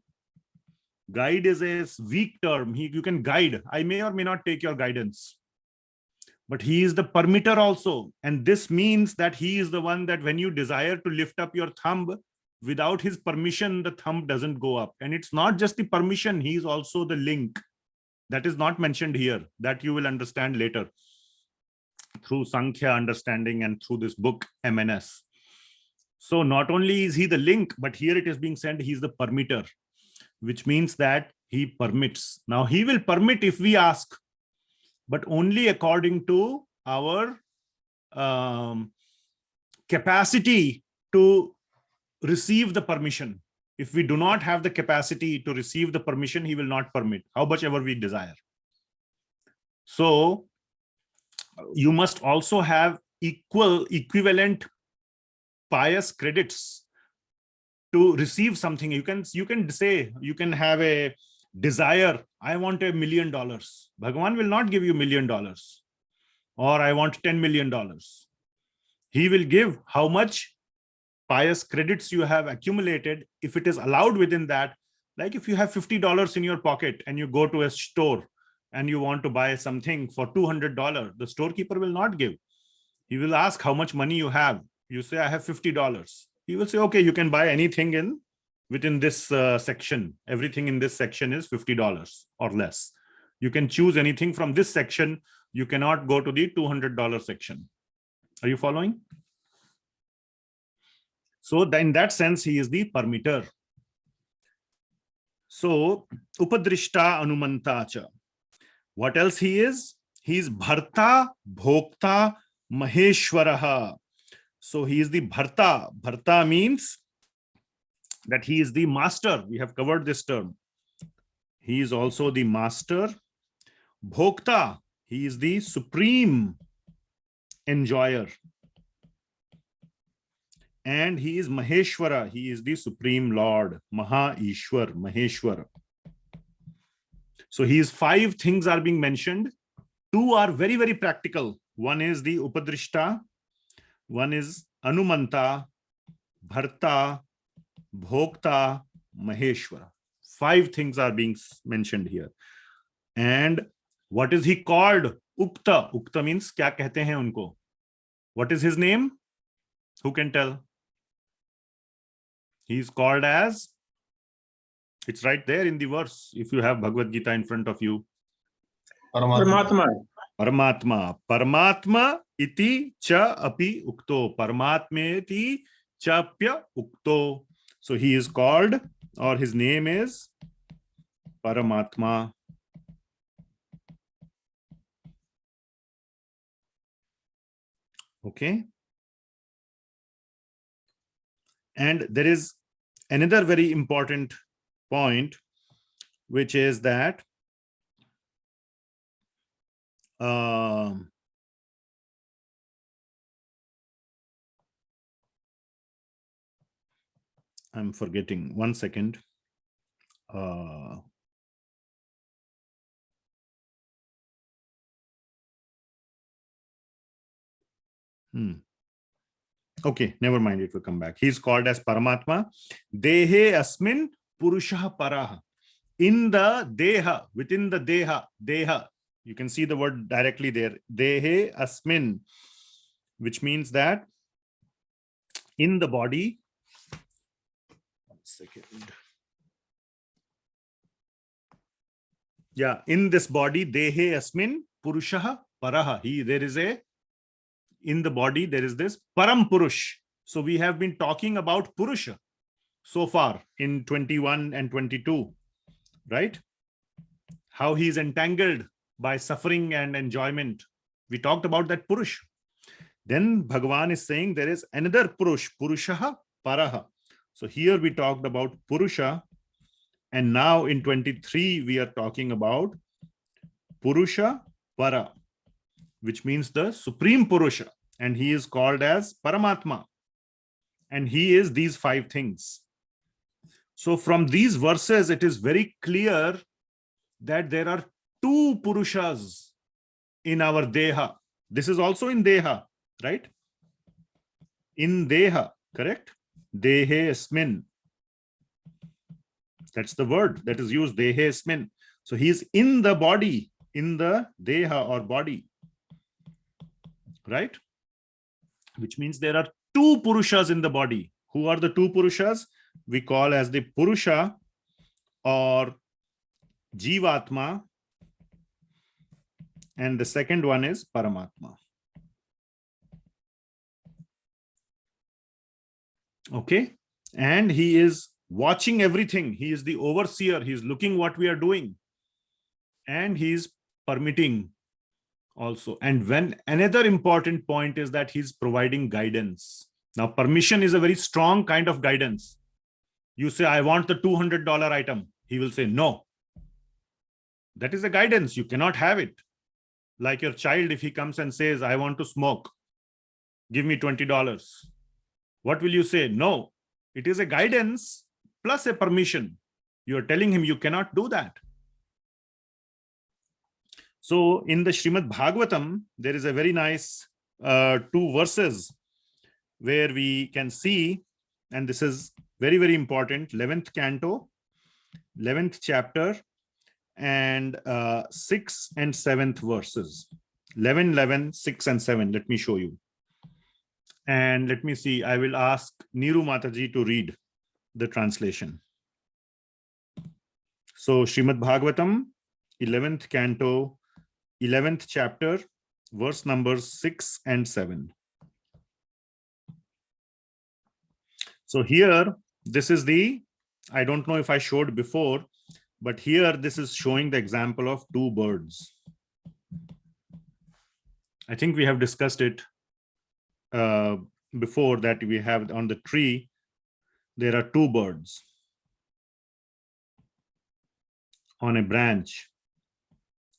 Guide is a weak term. You can guide. I may or may not take your guidance. but he is the permitter also. And this means that he is the one that when you desire to lift up your thumb, without his permission, the thumb doesn't go up. And it's not just the permission, he is also the link. That is not mentioned here. That you will understand later through Sankhya understanding and through this book, MNS. So not only is he the link, but here it is being said he is the permitter, which means that he permits. Now he will permit if we ask, but only according to our capacity to receive the permission. If we do not have the capacity to receive the permission, he will not permit, how much ever we desire. So you must also have equivalent pious credits to receive something. You can say, you can have a desire, I want $1 million. Bhagawan will not give you $1 million, or I want $10 million. He will give how much pious credits you have accumulated, if it is allowed within that. Like if you have $50 in your pocket and you go to a store and you want to buy something for $200, the storekeeper will not give. He will ask how much money you have. You say, I have $50. He will say, okay, you can buy anything within this section. Everything in this section is $50 or less. You can choose anything from this section. You cannot go to the $200 section. Are you following? So in that sense, he is the permitter. So upadrishta anumanta cha. What else he is? He is bharta, bhokta, maheshwaraha. So he is the bharta. Bharta means that he is the master. We have covered this term. He is also the master. Bhokta, he is the supreme enjoyer. And he is Maheshwara, he is the supreme lord. Maha Ishwar, Maheshwara. So his 5 things are being mentioned. 2 are very, very practical. One is the Upadrishta, one is Anumanta, Bharta, Bhokta, Maheshwara. 5 things are being mentioned here. And what is he called? Ukta. Ukta means kya kehte hain unko? What is his name? Who can tell? He is called as, it's right there in the verse, if you have Bhagavad Gita in front of you. Paramatma. Paramatma. Paramatma iti cha api ukto. Paramatmeti chapya ukto. So he is called, or his name is Paramatma. Okay. And there is another very important point, which is that I'm forgetting. 1 second. Okay, never mind, it will come back. He is called as Paramatma. Dehe asmin Purusha Paraha. In the deha, within the deha, you can see the word directly there. Dehe asmin, which means that in the body. 1 second. Yeah, in this body, dehe asmin Purusha Paraha. There is a, in the body, there is this Param Purush. So we have been talking about Purusha so far in 21 and 22, right? How he is entangled by suffering and enjoyment. We talked about that Purush. Then Bhagavan is saying there is another Purush, Purushaha Paraha. So here we talked about Purusha, and now in 23 we are talking about Purusha Para, which means the supreme Purusha, and he is called as Paramatma, and he is these 5 things. So from these verses, it is very clear that there are 2 Purushas in our Deha. This is also in Deha, right? In Deha, correct? Dehe Asmin. That's the word that is used, Dehe Asmin. So he is in the body, in the Deha or body. right? Which means there are two Purushas in the body. Who are the two Purushas? We call as the Purusha or jivatma, and the second one is Paramatma. Okay, and he is watching everything. He is the overseer. He is looking what we are doing, and he is permitting also. And when another important point is that he's providing guidance. Now, permission is a very strong kind of guidance. You say, I want the $200 item. He will say, no. That is a guidance. You cannot have it. Like your child, if he comes and says, I want to smoke, give me $20. What will you say? No. It is a guidance plus a permission. You are telling him you cannot do that. So in the Srimad Bhagavatam, there is a very nice 2 verses where we can see, and this is very, very important, 11th canto, 11th chapter, and 6th and 7th verses. 11, 11, 6 and 7. Let me show you. And let me see, I will ask Neeru Mataji to read the translation. So Srimad Bhagavatam, 11th canto, 11th chapter, verse numbers 6 and 7. So here, this is the, I don't know if I showed before, but here this is showing the example of 2 birds. I think we have discussed it before, that we have on the tree, there are 2 birds on a branch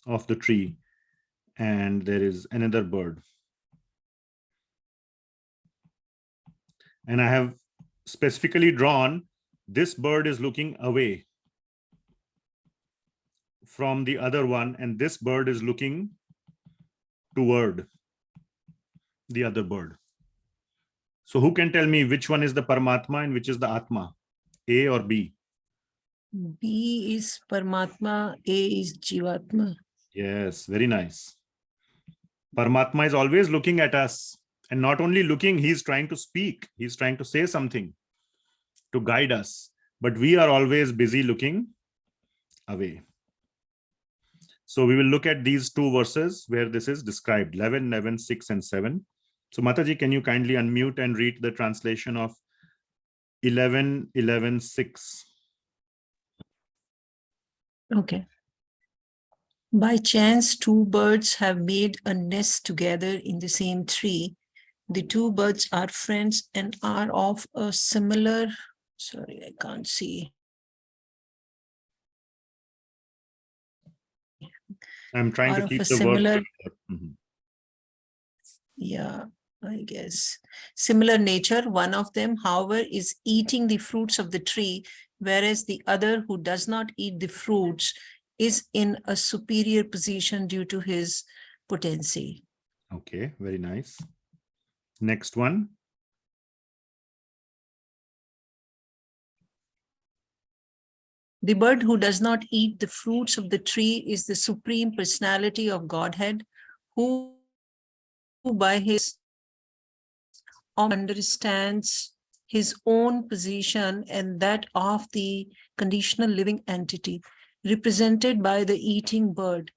of the tree, and there is another bird. And I have specifically drawn, this bird is looking away from the other one, and this bird is looking toward the other bird. So who can tell me which one is the Paramatma and which is the Atma? A or B? B is Paramatma, A is Jivatma. Yes, very nice. Paramatma is always looking at us, and not only looking, he's trying to speak. He's trying to say something to guide us, but we are always busy looking away. So we will look at these 2 verses where this is described, 11, 11, 6 and 7. So Mataji, can you kindly unmute and read the translation of 11, 11, 6? Okay. By chance, 2 birds have made a nest together in the same tree. The 2 birds are friends and are of a similar, sorry, I can't see. I'm trying to Are of keep a the similar, word. Mhm. yeah, I guess, similar nature. One of them, however, is eating the fruits of the tree, whereas the other, who does not eat the fruits, is in a superior position due to his potency. Okay, very nice. Next one. The bird who does not eat the fruits of the tree is the Supreme Personality of Godhead, who by his understands his own position and that of the conditional living entity, represented by the eating bird.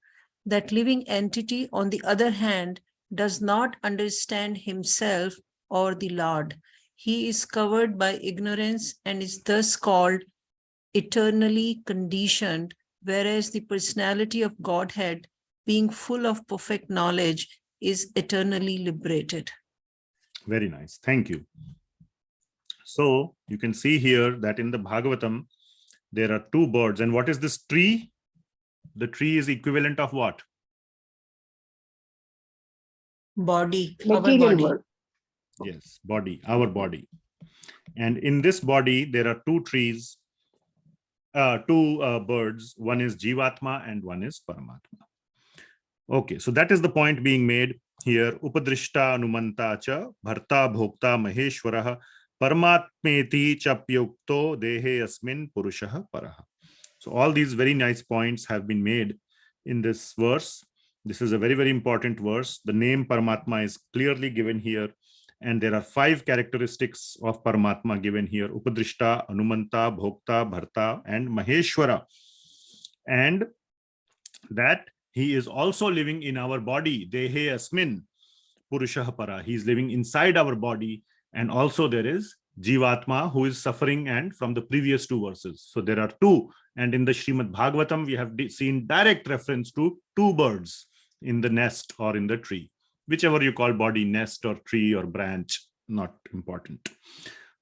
That living entity, on the other hand, does not understand himself or the Lord. He is covered by ignorance and is thus called eternally conditioned, whereas the personality of Godhead, being full of perfect knowledge, is eternally liberated. Very nice. Thank you. So you can see here that in the Bhagavatam, there are 2 birds. And what is this tree? The tree is equivalent of what? Body, our Material body. world. Yes, body, our body. And in this body, there are 2 trees, 2 birds. One is Jivatma and one is Paramatma. Okay, so that is the point being made here. Upadrishta anumanta cha bharta bhokta maheshwaraha paramatmeti chapyukto dehe asmin purushah paraha. So all these very nice points have been made in this verse. This is a very, very important verse. The name Paramatma is clearly given here. And there are 5 characteristics of Paramatma given here: Upadrishta, Anumanta, Bhokta, Bharta, and Maheshwara. And that he is also living in our body, Dehe Asmin, Purushah Para. He is living inside our body. And also there is jivatma, who is suffering, and from the previous 2 verses. So there are 2. And in the Srimad Bhagavatam, we have seen direct reference to 2 birds in the nest or in the tree. Whichever you call body, nest or tree or branch, not important.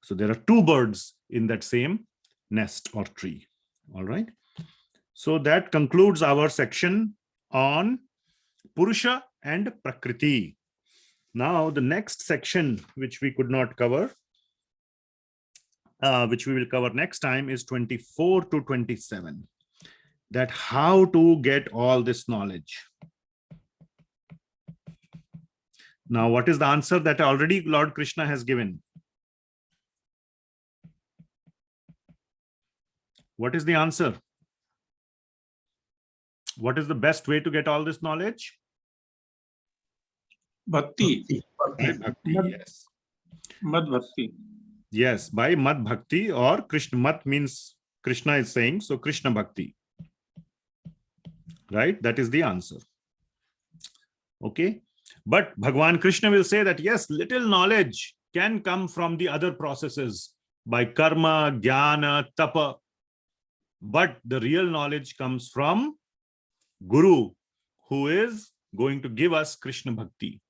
So there are 2 birds in that same nest or tree. All right. So that concludes our section on Purusha and Prakriti. Now the next section, which we could not cover, which we will cover next time, is 24 to 27. That how to get all this knowledge. Now, what is the answer that already Lord Krishna has given? What is the answer? What is the best way to get all this knowledge? Bhakti. By Bhakti, yes. Mad Bhakti. Yes, by Mad Bhakti, or Krishna. Mat means Krishna is saying, so Krishna Bhakti. Right? That is the answer. Okay. But Bhagawan Krishna will say that yes, little knowledge can come from the other processes by karma, jnana, tapa. But the real knowledge comes from Guru, who is going to give us Krishna Bhakti.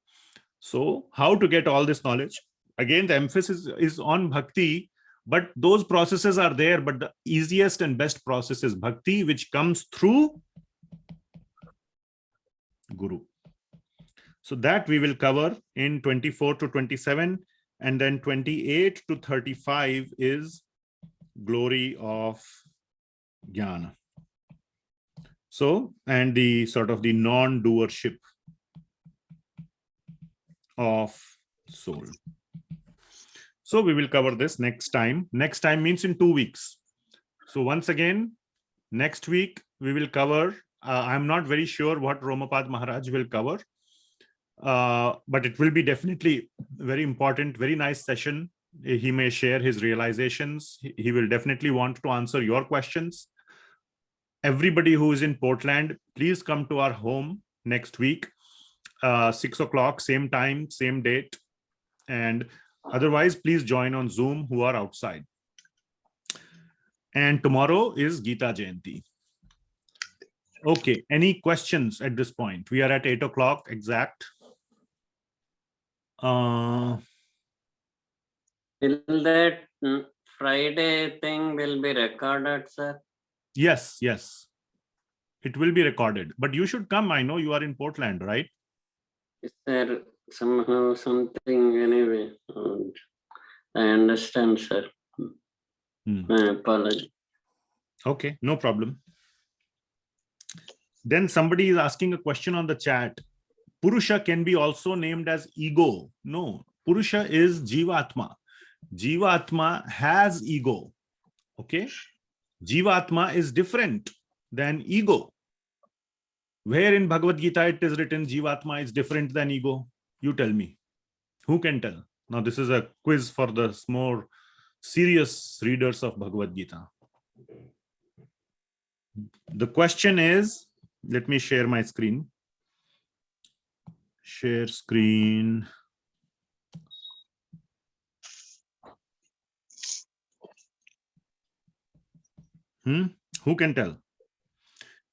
So how to get all this knowledge? Again, the emphasis is on Bhakti, but those processes are there. But the easiest and best process is Bhakti, which comes through Guru. So that we will cover in 24 to 27, and then 28 to 35 is glory of jnana. So, and the sort of the non-doership of soul. So we will cover this next time. Next time means in 2 weeks. So once again, next week we will cover, I'm not very sure what Romapad Maharaj will cover. But it will be definitely very important, very nice session. He may share his realizations. He will definitely want to answer your questions. Everybody who is in Portland, please come to our home next week, 6 o'clock, same time, same date. And otherwise, please join on Zoom who are outside. And tomorrow is Gita Jayanti. Okay, any questions at this point? We are at 8 o'clock exact. Will that Friday thing will be recorded, sir? Yes, yes. It will be recorded. But you should come. I know you are in Portland, right? Is there somehow something anyway? I understand, sir. My apology. Okay, no problem. Then somebody is asking a question on the chat. Purusha can be also named as ego. No, Purusha is jivatma. Jivatma has ego. Okay. Jivatma is different than ego. Where in Bhagavad Gita it is written Jivatma is different than ego? You tell me. Who can tell? Now this is a quiz for the more serious readers of Bhagavad Gita. The question is, let me share my screen. Share screen. Who can tell?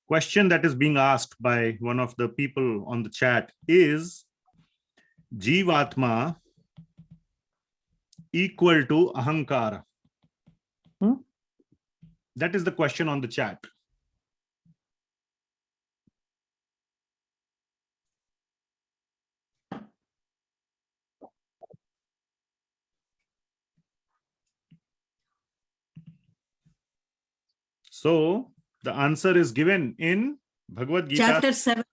Question that is being asked by one of the people on the chat is, Jivatma equal to Ahankara? That is the question on the chat. So the answer is given in Bhagavad Gita. Chapter 7.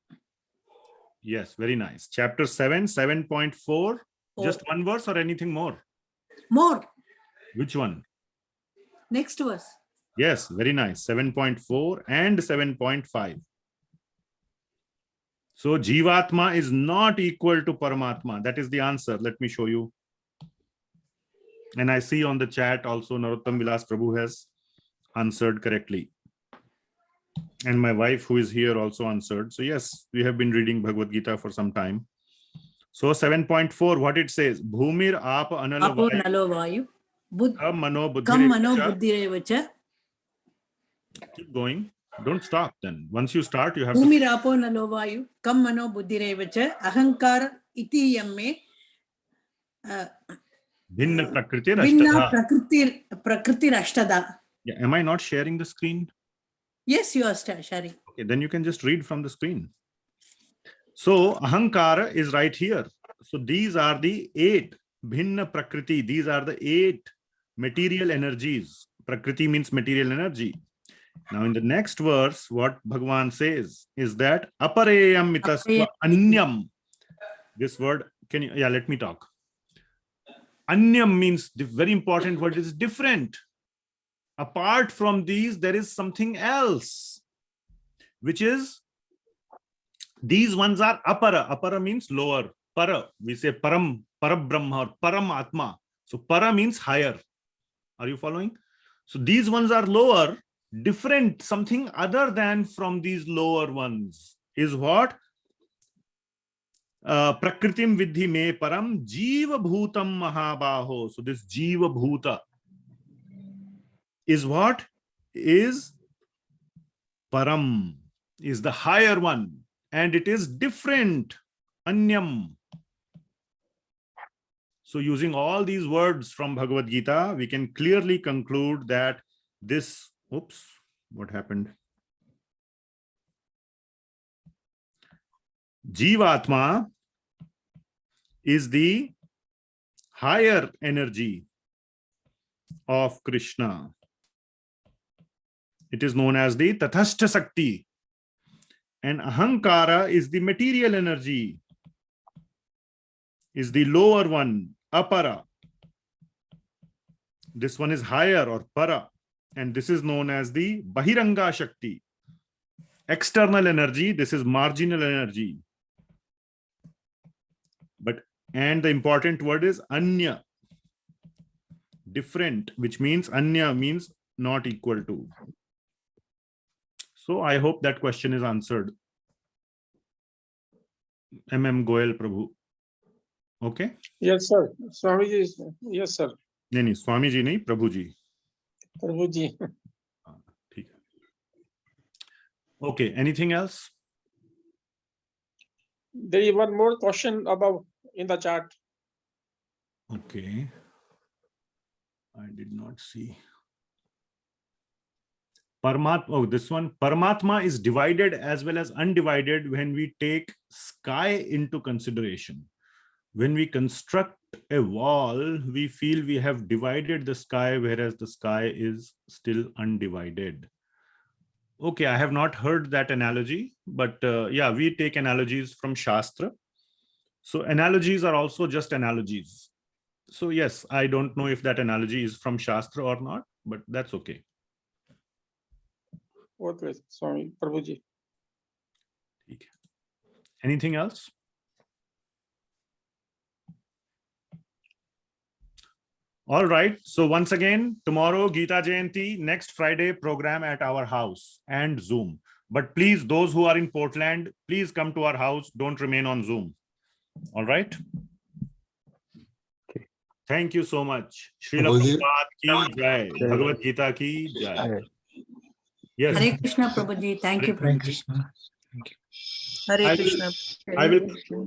Yes, very nice. Chapter 7, 7.4. Just one verse or anything more? More. Which one? Next verse. Yes, very nice. 7.4 and 7.5. So jivatma is not equal to Paramatma. That is the answer. Let me show you. And I see on the chat also Narottam Vilas Prabhu has answered correctly. And my wife, who is here, also answered. So yes, we have been reading Bhagavad Gita for some time. So 7.4, what it says? Bhumir aap analo Apo vayu nalo vayu. kam mano Kam mano buddhirevacha. buddhirevacha. Keep going. Don't stop then. Once you start, you have to. Bhumi rapo nalo vayu. Kam mano buddhirevacha. Ahankar iti yamme. Bhinna prakriti Vinna rashtadha. prakriti rashtada. Yeah, am I not sharing the screen? Yes, you are sharing. Okay, then you can just read from the screen. So ahankara is right here. So these are the 8 bhinna prakriti. These are the 8 material energies. Prakriti means material energy. Now in the next verse, what Bhagavan says is that apareyam mitasva anyam. This word, can you, yeah, let me talk. Anyam means the very important word is different. Apart from these, there is something else, which is these ones are apara. Apara means lower. Para, we say param, parabrahma or paramatma. So para means higher. Are you following? So these ones are lower, different, something other than from these lower ones is what? Prakritim vidhi me param jiva bhutam mahabaho. So this jiva bhuta is what? Is param, is the higher one, and it is different. Anyam. So using all these words from Bhagavad Gita, we can clearly conclude that this, oops, what happened? Jivatma is the higher energy of Krishna. It is known as the Tathastha Sakti. And Ahankara is the material energy, is the lower one, Apara. This one is higher or Para. And this is known as the Bahiranga Shakti. External energy, this is marginal energy. And the important word is Anya. Different, which means Anya means not equal to. So I hope that question is answered. MM Goel Prabhu. Okay? Yes, sir. Swamiji, yes, sir. No, Swamiji nahi, Prabhuji. Prabhuji. Okay, anything else? There is one more question above in the chat. Okay. I did not see. Paramatma, oh, this one. Paramatma is divided as well as undivided when we take sky into consideration. When we construct a wall, we feel we have divided the sky, whereas the sky is still undivided. Okay, I have not heard that analogy, but yeah, we take analogies from Shastra. So analogies are also just analogies. So yes, I don't know if that analogy is from Shastra or not, but that's okay. Okay, sorry, Prabhuji. Anything else? All right. So once again, tomorrow, Gita Jayanti, next Friday, program at our house and Zoom. But please, those who are in Portland, please come to our house. Don't remain on Zoom. All right. Okay. Thank you so much. Srila Prabhupada ki jai. Jai. Bhagavad Gita ki jai. Jai. Yes. Hare Krishna, Prabhuji. Thank you, Prabhuji. Hare Krishna.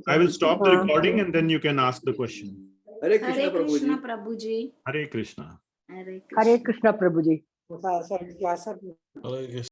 I will stop the recording and then you can ask the question. Hare Krishna Prabhuji. Hare Krishna. Hare Krishna Prabhuji. Hare Krishna.